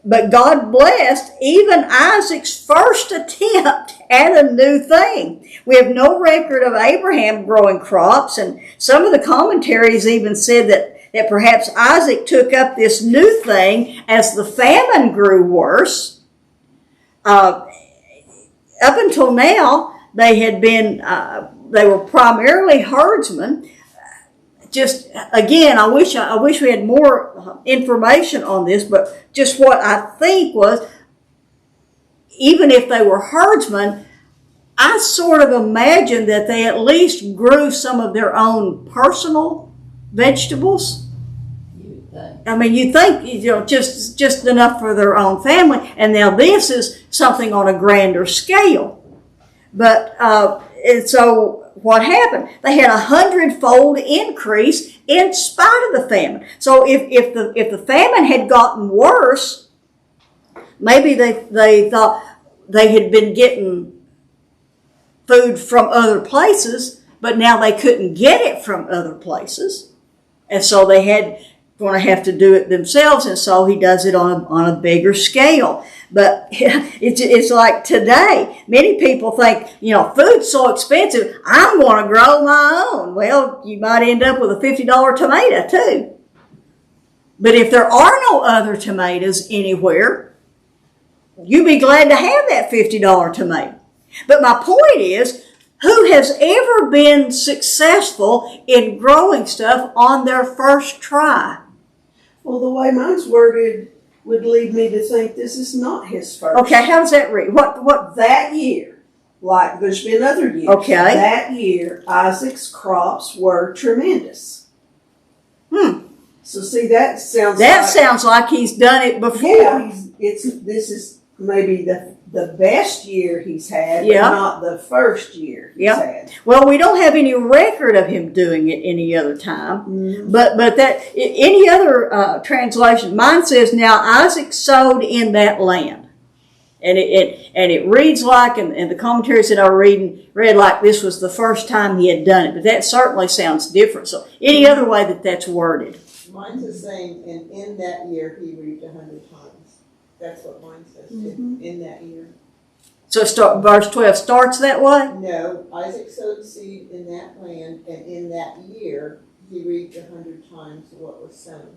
But God blessed even Isaac's first attempt at a new thing. We have no record of Abraham growing crops, and some of the commentaries even said that perhaps Isaac took up this new thing as the famine grew worse. Up until now, they were primarily herdsmen. Just again, I wish we had more information on this, but just what I think was, even if they were herdsmen, I sort of imagined that they at least grew some of their own personal vegetables. I mean, you think, just enough for their own family, and now this is something on a grander scale. But and so what happened? They had 100-fold increase in spite of the famine. So if the famine had gotten worse, maybe they thought they had been getting food from other places, but now they couldn't get it from other places, and so they had going to have to do it themselves, and so he does it on a bigger scale. But it's like today, many people think, food's so expensive, I'm going to grow my own. Well, you might end up with a $50 tomato too. But if there are no other tomatoes anywhere, you'd be glad to have that $50 tomato. But my point is, who has ever been successful in growing stuff on their first try? Well, the way mine's worded would lead me to think this is not his first. Okay, how does that read? What? That year, like there's been other years. Okay. That year, Isaac's crops were tremendous. So see, that sounds like he's done it before. Yeah, this is maybe the best year he's had, but not the first year he's had. Well, we don't have any record of him doing it any other time. Mm-hmm. But that any other translation, mine says, now Isaac sowed in that land. And it reads like, and the commentaries that I read like this was the first time he had done it. But that certainly sounds different. So any other way that's worded. Mine's the same, and in that year he reaped 100 times. That's what mine says, in that year. So verse 12 starts that way? No, Isaac sowed seed in that land, and in that year he reaped 100 times what was sown.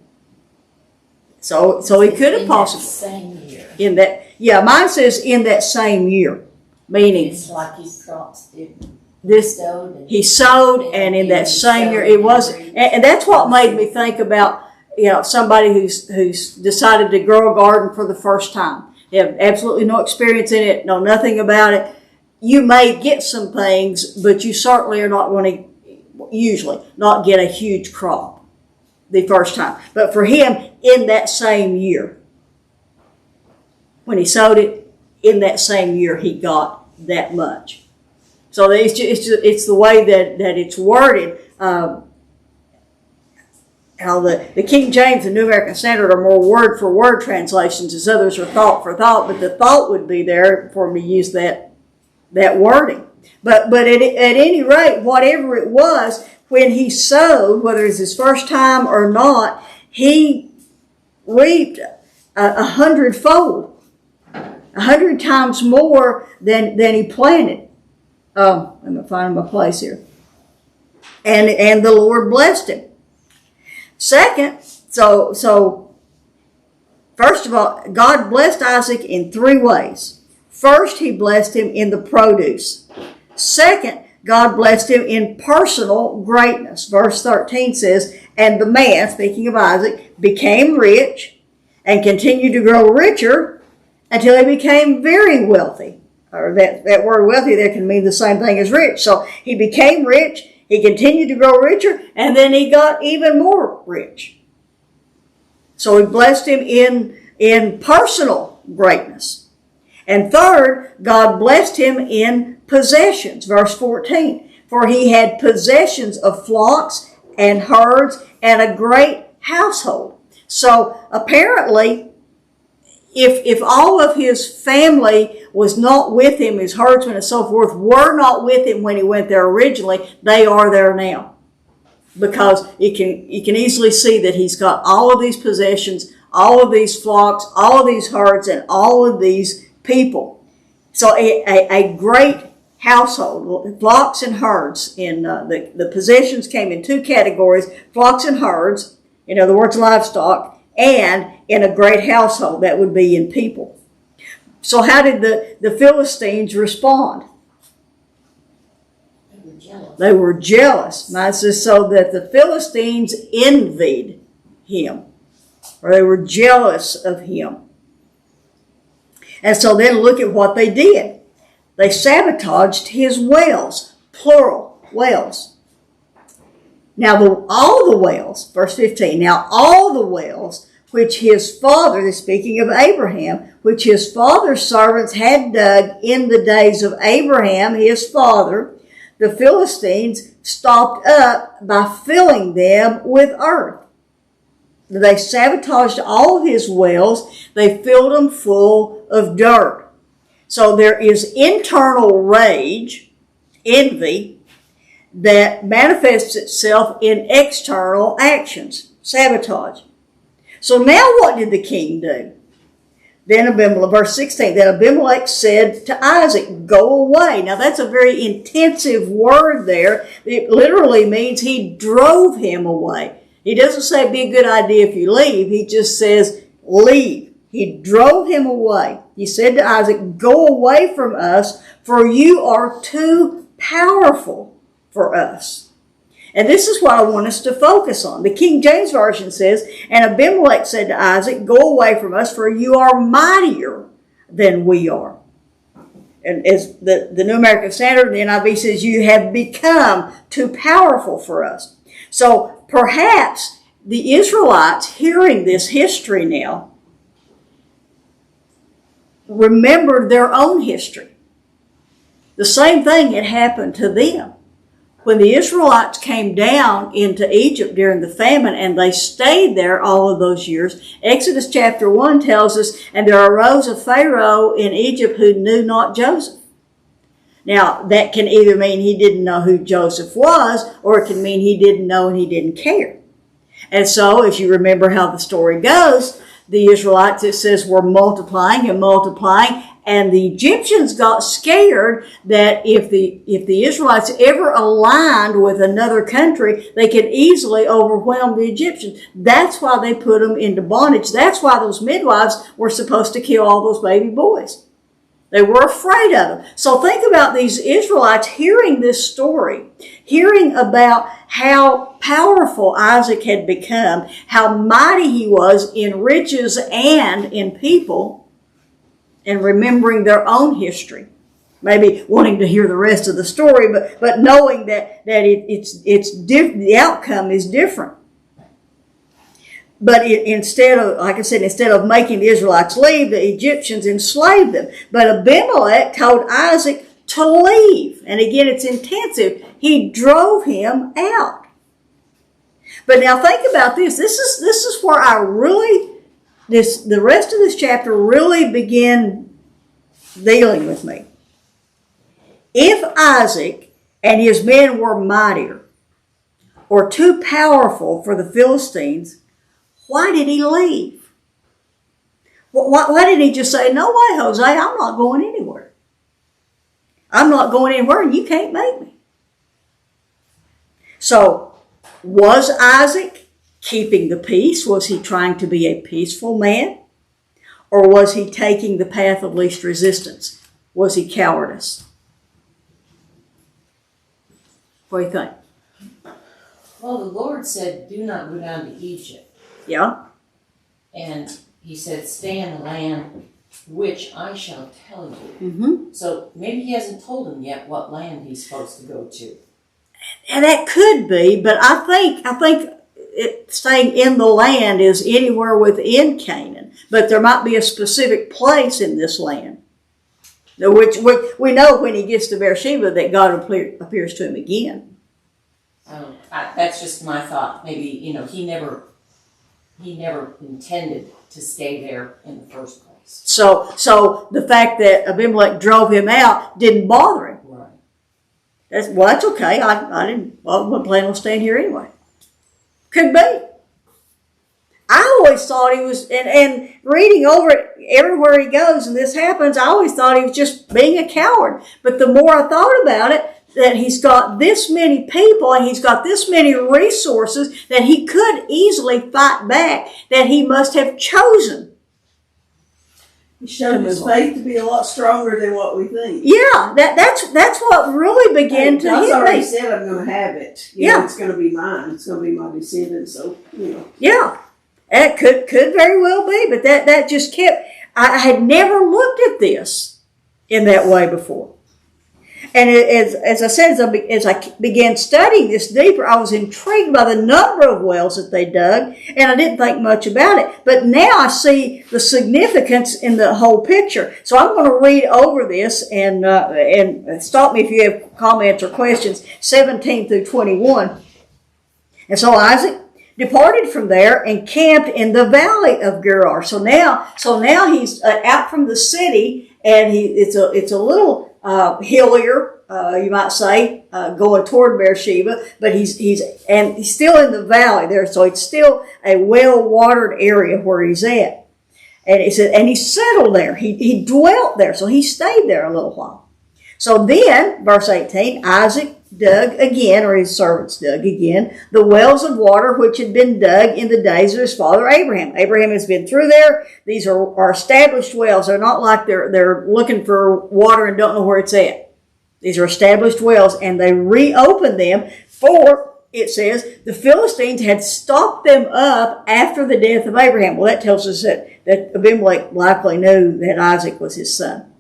So he could have possibly. Same year. In that, mine says in that same year. Meaning. It's like his crops did. He sowed, and in that same year it was, and that's what made me think about somebody who's decided to grow a garden for the first time. They have absolutely no experience in it, know nothing about it. You may get some things, but you certainly are not going to usually not get a huge crop the first time. But for him, in that same year, when he sowed it, in that same year he got that much. So it's the way that it's worded. How the King James and New American Standard are more word for word translations, as others are thought for thought. But the thought would be there for me to use that wording. But at any rate, whatever it was, when he sowed, whether it's his first time or not, he reaped 100-fold, 100 times more than he planted. I'm going to find my place here. And the Lord blessed him. Second, so first of all, God blessed Isaac in 3 ways. First, he blessed him in the produce. Second, God blessed him in personal greatness. Verse 13 says, and the man, speaking of Isaac, became rich and continued to grow richer until he became very wealthy. Or that word wealthy there can mean the same thing as rich. So he became rich, he continued to grow richer, and then he got even more rich. So he blessed him in personal greatness. And third, God blessed him in possessions. Verse 14, for he had possessions of flocks and herds and a great household. So apparently, if all of his family was not with him, his herdsmen and so forth were not with him when he went there originally, they are there now. Because you can easily see that he's got all of these possessions, all of these flocks, all of these herds, and all of these people. So a great household, flocks and herds. In the possessions came in 2 categories, flocks and herds, in other words, livestock, and in a great household, that would be in people. So how did the Philistines respond? They were jealous. Mine says so that the Philistines envied him, or they were jealous of him. And so then look at what they did. They sabotaged his wells, plural, wells. Now all the wells, verse 15, now all the wells which his father, speaking of Abraham, which his father's servants had dug in the days of Abraham, his father, the Philistines stopped up by filling them with earth. They sabotaged all of his wells. They filled them full of dirt. So there is internal rage, envy, that manifests itself in external actions, sabotage. So now what did the king do? Then Abimelech, verse 16, then Abimelech said to Isaac, go away. Now that's a very intensive word there. It literally means he drove him away. He doesn't say it'd be a good idea if you leave. He just says, leave. He drove him away. He said to Isaac, go away from us, for you are too powerful for us. And this is what I want us to focus on. The King James Version says, and Abimelech said to Isaac, go away from us, for you are mightier than we are. And as the New American Standard, the NIV says, you have become too powerful for us. So perhaps the Israelites, hearing this history now, remembered their own history. The same thing had happened to them. When the Israelites came down into Egypt during the famine and they stayed there all of those years, Exodus chapter 1 tells us, and there arose a Pharaoh in Egypt who knew not Joseph. Now, that can either mean he didn't know who Joseph was, or it can mean he didn't know and he didn't care. And so, if you remember how the story goes, the Israelites, it says, were multiplying and multiplying, and the Egyptians got scared that if the Israelites ever aligned with another country, they could easily overwhelm the Egyptians. That's why they put them into bondage. That's why those midwives were supposed to kill all those baby boys. They were afraid of them. So think about these Israelites hearing this story, hearing about how powerful Isaac had become, how mighty he was in riches and in people, and remembering their own history. Maybe wanting to hear the rest of the story, but knowing that the outcome is different. But instead of making the Israelites leave, the Egyptians enslaved them. But Abimelech told Isaac to leave. And again, it's intensive. He drove him out. But now think about this. This is where the rest of this chapter really began dealing with me. If Isaac and his men were mightier or too powerful for the Philistines, why did he leave? Why did he just say, no way, Jose, I'm not going anywhere. I'm not going anywhere and you can't make me. So, was Isaac keeping the peace? Was he trying to be a peaceful man? Or was he taking the path of least resistance? Was he cowardice? What do you think? Well, the Lord said, do not go down to Egypt. Yeah. And he said, stay in the land which I shall tell you. Mm-hmm. So maybe he hasn't told him yet what land he's supposed to go to. And that could be, but I think staying in the land is anywhere within Canaan. But there might be a specific place in this land, which we know when he gets to Beersheba that God appears to him again. That's just my thought. Maybe, he never intended to stay there in the first place. So the fact that Abimelech drove him out didn't bother him. Right. That's okay. I wasn't planning on staying here anyway. Could be. I always thought he was, and reading over it everywhere he goes, and this happens, I always thought he was just being a coward. But the more I thought about it, that he's got this many people and he's got this many resources that he could easily fight back, that he must have chosen. He showed his faith to be a lot stronger than what we think. Yeah, that's what really began to God's hit already me. said I'm going to have it. Yeah. It's going to be mine. It's going to be my descendant. So, Yeah, it could very well be, but that just kept, I had never looked at this in that way before. And as I said, as I began studying this deeper, I was intrigued by the number of wells that they dug, and I didn't think much about it. But now I see the significance in the whole picture. So I'm going to read over this and stop me if you have comments or questions, 17 through 21. And so Isaac departed from there and camped in the valley of Gerar. So now he's out from the city, and it's a little hillier, you might say, going toward Beersheba, but he's still in the valley there, so it's still a well-watered area where he's at. And it said, and he settled there. He dwelt there, so he stayed there a little while. So then, verse 18, Isaac dug again, or his servants dug again, the wells of water which had been dug in the days of his father Abraham. Abraham has been through there. These are established wells. They're not like they're looking for water and don't know where it's at. These are established wells, and they reopened them, for, it says, the Philistines had stopped them up after the death of Abraham. Well, that tells us that Abimelech likely knew that Isaac was his son.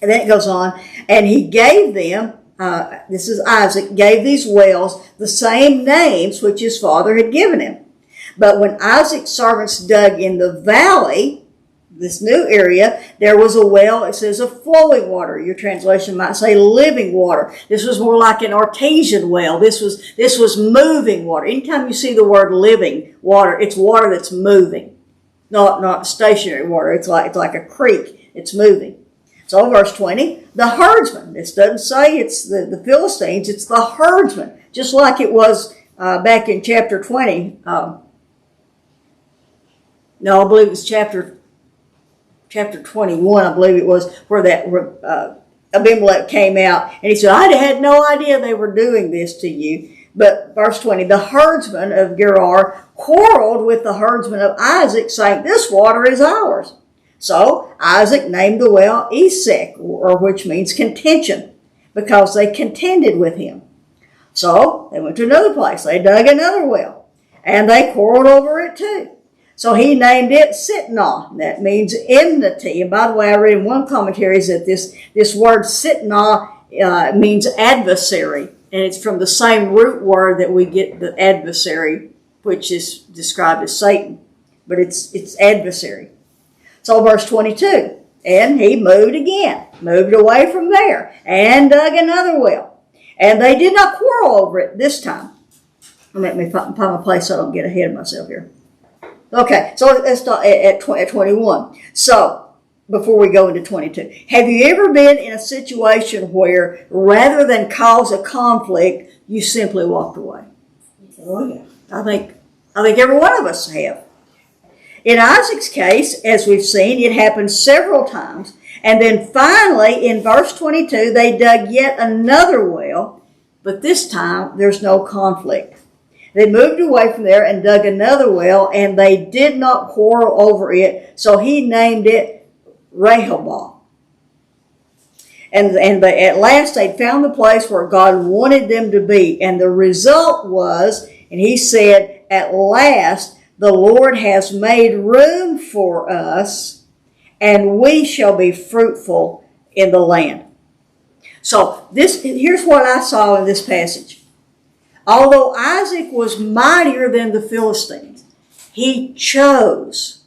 And then it goes on, and he gave them, this is Isaac, gave these wells the same names which his father had given him. But when Isaac's servants dug in the valley, this new area, there was a well, it says, of flowing water. Your translation might say living water. This was more like an artesian well. This was moving water. Anytime you see the word living water, it's water that's moving, not stationary water. It's like a creek. It's moving. So verse 20, the herdsman. This doesn't say it's the Philistines, it's the herdsman. Just like it was back in chapter 20. No, I believe it was chapter 21, I believe it was, where that Abimelech came out. And he said, I had no idea they were doing this to you. But verse 20, the herdsman of Gerar quarreled with the herdsman of Isaac, saying, this water is ours. So Isaac named the well Esek, or which means contention, because they contended with him. So they went to another place. They dug another well, and they quarreled over it too. So he named it Sitnah. That means enmity. And by the way, I read in one commentary that this word Sitnah means adversary, and it's from the same root word that we get the adversary, which is described as Satan, but it's adversary. So verse 22, and he moved away from there, and dug another well. And they did not quarrel over it this time. Let me find my place so I don't get ahead of myself here. Okay, so let's start at 21. So, before we go into 22, have you ever been in a situation where rather than cause a conflict, you simply walked away? Oh, yeah. I think every one of us have. In Isaac's case, as we've seen, it happened several times. And then finally, in verse 22, they dug yet another well, but this time there's no conflict. They moved away from there and dug another well, and they did not quarrel over it, so he named it Rehoboth. And at last they found the place where God wanted them to be. And the result was, and he said, at last, the Lord has made room for us, and we shall be fruitful in the land. So here's what I saw in this passage. Although Isaac was mightier than the Philistines, he chose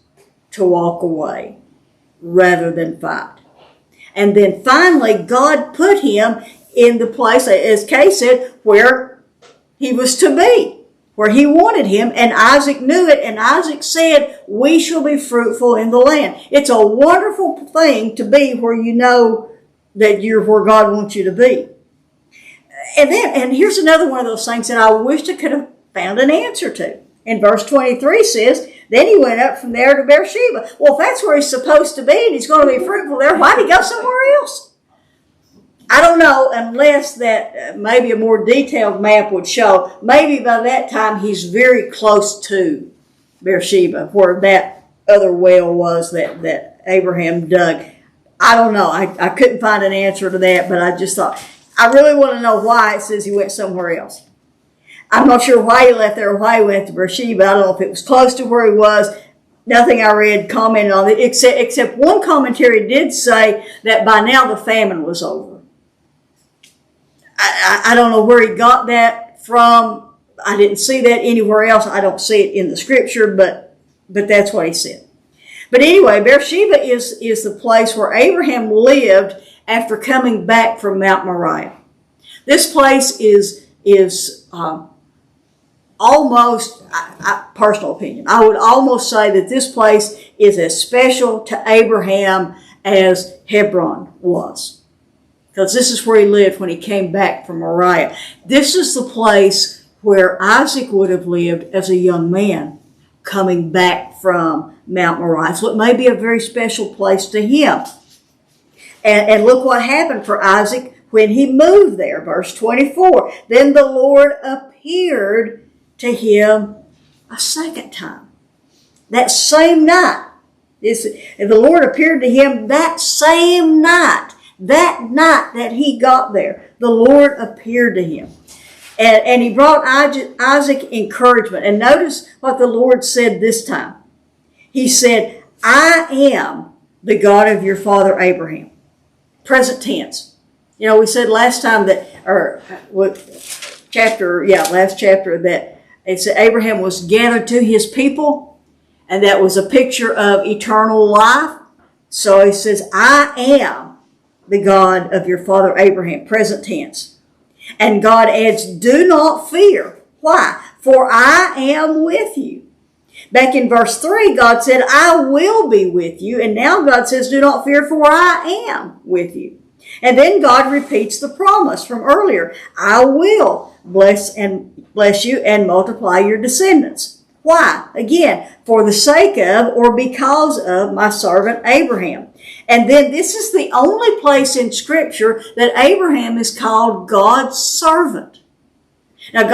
to walk away rather than fight. And then finally, God put him in the place, as Kay said, where he was to be, where he wanted him, and Isaac knew it, and Isaac said, we shall be fruitful in the land. It's a wonderful thing to be where you know that you're where God wants you to be. And here's another one of those things that I wished I could have found an answer to. In verse 23 says, then he went up from there to Beersheba. Well, if that's where he's supposed to be and he's going to be fruitful there, why did he go somewhere else? I don't know, unless that maybe a more detailed map would show. Maybe by that time he's very close to Beersheba, where that other well was that Abraham dug. I don't know. I couldn't find an answer to that, but I just thought, I really want to know why it says he went somewhere else. I'm not sure why he left there or why he went to Beersheba. I don't know if it was close to where he was. Nothing I read commented on it, except one commentary did say that by now the famine was over. I don't know where he got that from. I didn't see that anywhere else. I don't see it in the scripture, but that's what he said. But anyway, Beersheba is the place where Abraham lived after coming back from Mount Moriah. This place is almost, personal opinion, I would almost say that this place is as special to Abraham as Hebron was. because this is where he lived when he came back from Moriah. This is the place where Isaac would have lived as a young man coming back from Mount Moriah. So it may be a very special place to him. And look what happened for Isaac when he moved there. Verse 24. Then the Lord appeared to him a second time. That same night. And the Lord appeared to him that same night. That night that he got there, the Lord appeared to him. And he brought Isaac encouragement. And notice what the Lord said this time. He said, I am the God of your father Abraham. Present tense. You know, we said last time that, last chapter, that it said Abraham was gathered to his people, and that was a picture of eternal life. So he says, I am the God of your father Abraham, present tense. And God adds, do not fear. Why? For I am with you. Back in verse 3, God said, I will be with you. And now God says, do not fear, for I am with you. And then God repeats the promise from earlier. I will bless you and multiply your descendants. Why? Again, for the sake of or because of my servant Abraham. And then this is the only place in Scripture that Abraham is called God's servant. Now,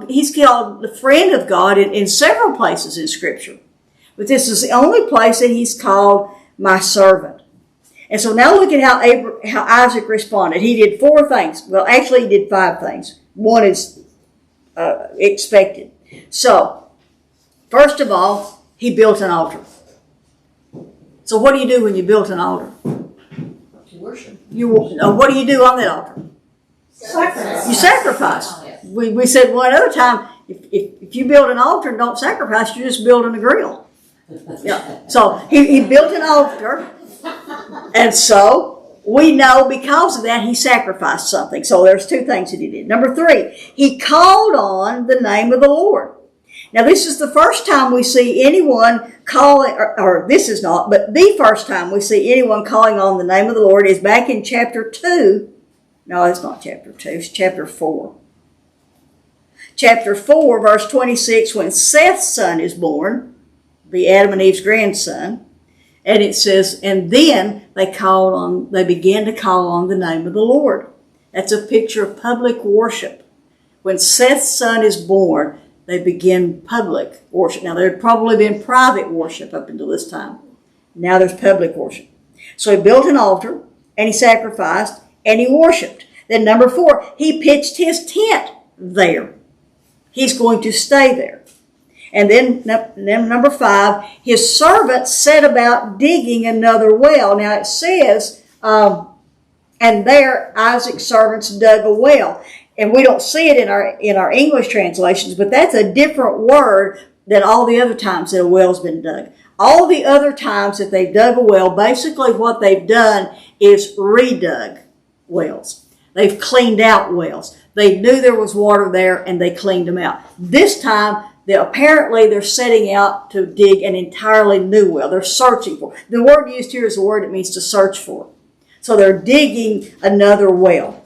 he's called the friend of God in several places in Scripture. But this is the only place that he's called my servant. And so now look at how Isaac responded. He did 4 things. Well, actually, he did 5 things. One is expected. So, first of all, he built an altar. So what do you do when you build an altar? To worship. What do you do on that altar? Sacrifice. You sacrifice. We said one other time, if you build an altar and don't sacrifice, you're just building a grill. Yeah. So he built an altar, and so we know because of that he sacrificed something. So there's 2 things that he did. Number 3, he called on the name of the Lord. Now, this is the first time we see anyone calling, or this is not, but the first time we see anyone calling on the name of the Lord is back in chapter 2. No, it's not chapter 2, it's chapter 4. Chapter 4, verse 26, when Seth's son is born, the Adam and Eve's grandson, and it says, and then they began to call on the name of the Lord. That's a picture of public worship. When Seth's son is born, they begin public worship. Now, there had probably been private worship up until this time. Now there's public worship. So he built an altar, and he sacrificed, and he worshiped. Then number 4, he pitched his tent there. He's going to stay there. And then number 5, his servant set about digging another well. Now it says, and there Isaac's servants dug a well. And we don't see it in our English translations, but that's a different word than all the other times that a well's been dug. All the other times that they've dug a well, basically what they've done is redug wells. They've cleaned out wells. They knew there was water there and they cleaned them out. This time, apparently they're setting out to dig an entirely new well. They're searching for it. The word used here is a word that means to search for. So they're digging another well.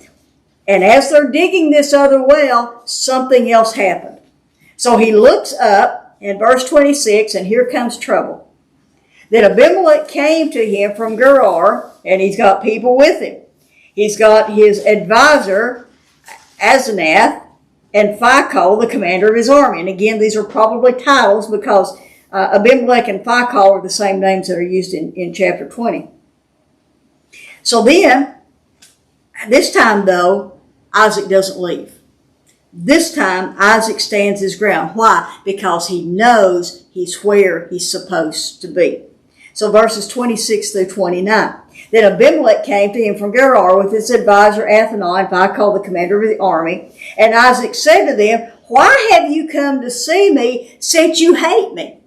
And as they're digging this other well, something else happened. So he looks up in verse 26, and here comes trouble. Then Abimelech came to him from Gerar, and he's got people with him. He's got his advisor, Asenath, and Phicol, the commander of his army. And again, these are probably titles because Abimelech and Phicol are the same names that are used in chapter 20. So then, this time though, Isaac doesn't leave. This time, Isaac stands his ground. Why? Because he knows he's where he's supposed to be. So verses 26 through 29. Then Abimelech came to him from Gerar with his advisor Athaniah, and Phicol, the commander of the army. And Isaac said to them, why have you come to see me since you hate me?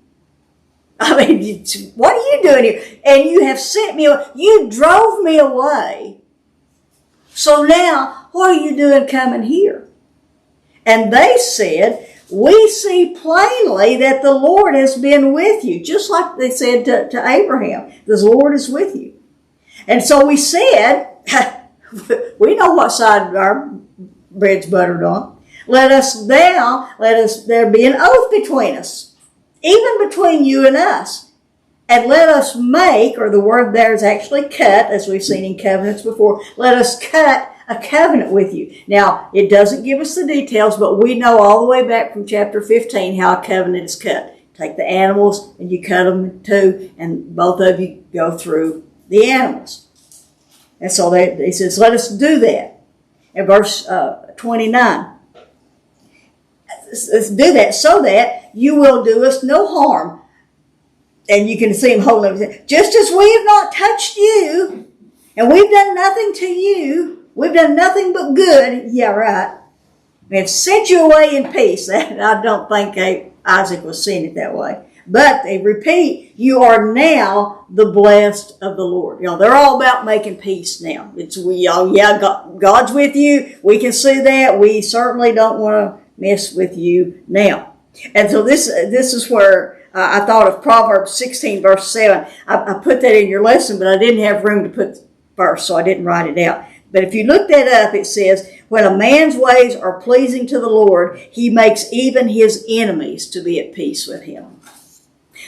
I mean, what are you doing here? And you have sent me away. You drove me away. So now, what are you doing coming here? And they said, we see plainly that the Lord has been with you. Just like they said to Abraham, the Lord is with you. And so we said, We know what side our bread's buttered on. Let there be an oath between us, even between you and us. And let us make, or the word there is actually cut, as we've seen in covenants before, let us cut a covenant with you. Now, it doesn't give us the details, but we know all the way back from chapter 15 how a covenant is cut. Take the animals and you cut them in two, and both of you go through the animals. And so he says, let us do that. In verse 29, let's do that so that you will do us no harm. And you can see him holding up, just as we have not touched you, and we've done nothing to you, we've done nothing but good. Yeah, right. We have sent you away in peace. I don't think Isaac was seeing it that way. But they repeat, you are now the blessed of the Lord. They're all about making peace now. God's with you. We can see that. We certainly don't want to mess with you now. And so this is where I thought of Proverbs 16, verse 7. I put that in your lesson, but I didn't have room to put verse, so I didn't write it out. But if you look that up, it says, when a man's ways are pleasing to the Lord, he makes even his enemies to be at peace with him.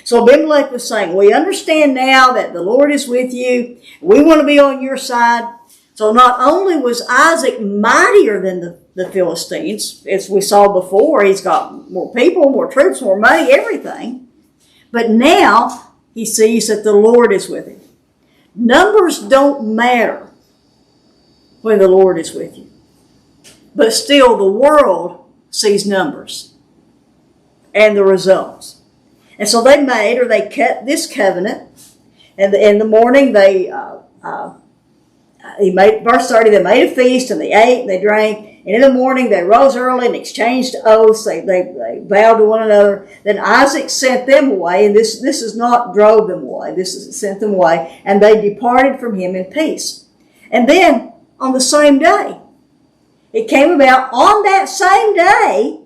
So Abimelech was saying, we understand now that the Lord is with you. We want to be on your side. So not only was Isaac mightier than the Philistines, as we saw before, he's got more people, more troops, more money, everything. But now he sees that the Lord is with him. Numbers don't matter when the Lord is with you. But still, the world sees numbers and the results. And so they cut this covenant. And in the morning, verse 30, they made a feast, and they ate and they drank. And in the morning, they rose early and exchanged oaths. They vowed to one another. Then Isaac sent them away, and this is not drove them away. This is sent them away, and they departed from him in peace. And then on the same day, it came about on that same day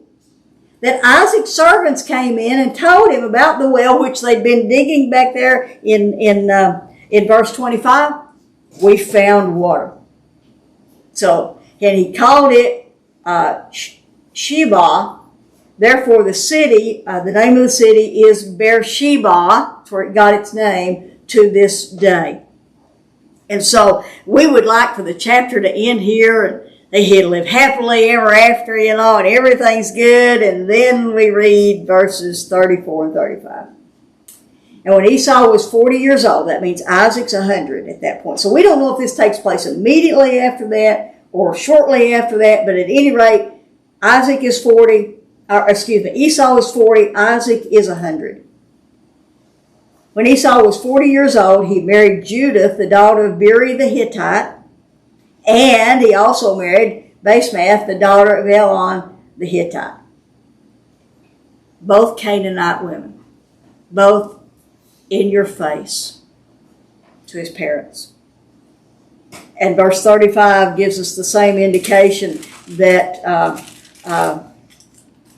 that Isaac's servants came in and told him about the well which they'd been digging back there in verse 25. We found water. So, and he called it Sheba. Therefore, the name of the city is Beersheba. That's where it got its name to this day. And so we would like for the chapter to end here, and he'd live happily ever after, and everything's good. And then we read verses 34 and 35. And when Esau was 40 years old, that means Isaac's 100 at that point. So we don't know if this takes place immediately after that or shortly after that, but at any rate, Esau is 40, Isaac is 100. When Esau was 40 years old, he married Judith, the daughter of Beri the Hittite, and he also married Basemath, the daughter of Elon the Hittite. Both Canaanite women, both in your face to his parents. And verse 35 gives us the same indication that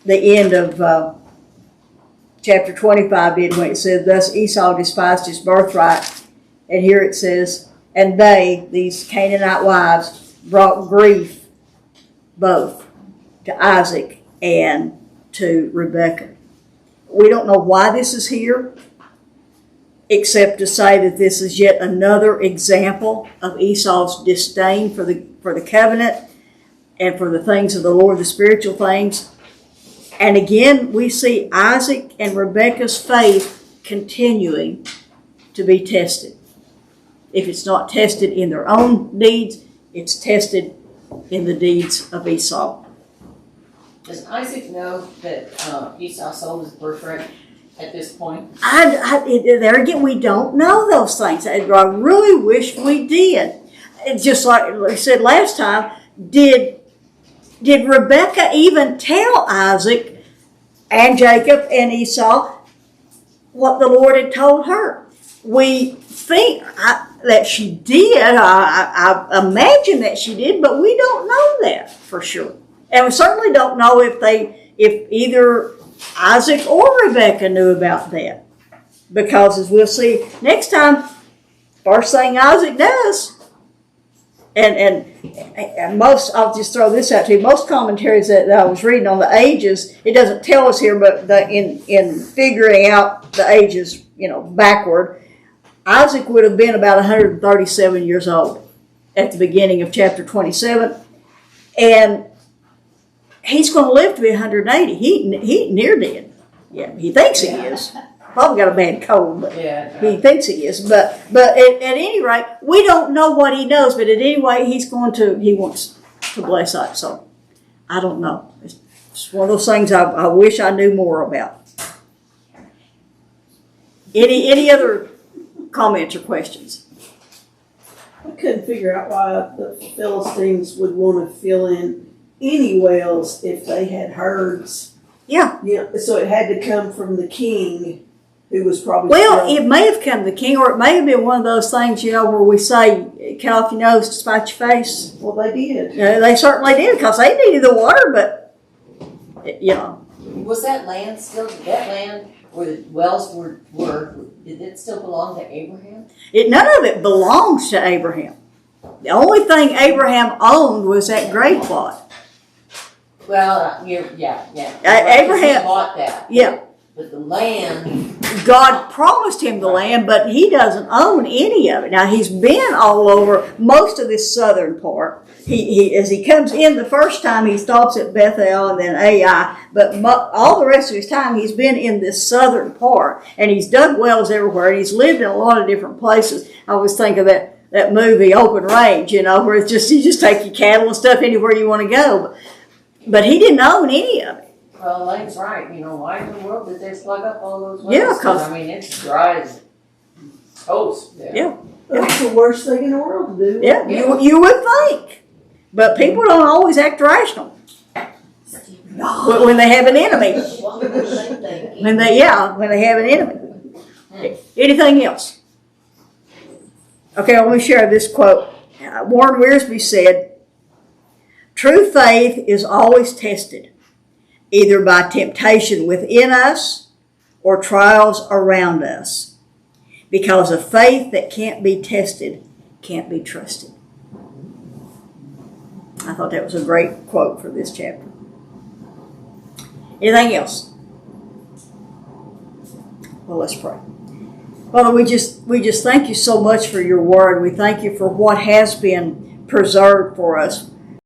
the end of chapter 25 did when it said, thus Esau despised his birthright. And here it says, and they, these Canaanite wives, brought grief both to Isaac and to Rebekah. We don't know why this is here, except to say that this is yet another example of Esau's disdain for the covenant and for the things of the Lord, the spiritual things. And again, we see Isaac and Rebekah's faith continuing to be tested. If it's not tested in their own deeds, it's tested in the deeds of Esau. Does Isaac know that Esau sold his birthright at this point? There again, we don't know those things. I really wish we did. It's just like I said last time, did Rebekah even tell Isaac and Jacob and Esau what the Lord had told her? We think that she did. I imagine that she did, but we don't know that for sure. And we certainly don't know if either Isaac or Rebekah knew about that. Because as we'll see next time, first thing Isaac does And most, I'll just throw this out to you, most commentaries that I was reading on the ages, it doesn't tell us here, but in figuring out the ages, backward, Isaac would have been about 137 years old at the beginning of chapter 27. And he's going to live to be 180. He ain't near dead. Yeah, he thinks he is. Probably got a bad cold, but he thinks he is. But at any rate, we don't know what he knows. But at any rate, he wants to bless us. So I don't know. It's one of those things I wish I knew more about. Any other comments or questions? I couldn't figure out why the Philistines would want to fill in any wells if they had herds. Yeah. So it had to come from the king, who was probably. Well, it may have come from the king, or it may have been one of those things, where we say, cut off your nose to spite your face. Well, they did. They certainly did, because they needed the water, but, Was that land where the wells were, did it still belong to Abraham? None of it belongs to Abraham. The only thing Abraham owned was that grave plot. Well, yeah. Abraham He bought that. Yeah. But the land. God promised him the land, but he doesn't own any of it. Now, he's been all over most of this southern part. As he comes in the first time, he stops at Bethel and then Ai. But all the rest of his time, he's been in this southern part. And he's dug wells everywhere. And he's lived in a lot of different places. I always think of that movie, Open Range, where it's just, you just take your cattle and stuff anywhere you want to go. But he didn't own any of it. Well, Lane's right. Why in the world did they plug up all those wells? Yeah, because it's dry as toast there. Yeah. That's the worst thing in the world to do. Yeah, you would think. But people don't always act rational when they have an enemy. When they have an enemy. Anything else? Okay, let me share this quote. Warren Wiersbe said, "True faith is always tested, either by temptation within us or trials around us, because a faith that can't be tested can't be trusted." I thought that was a great quote for this chapter. Anything else? Well, let's pray. Father, we just thank you so much for your word. We thank you for what has been preserved for us.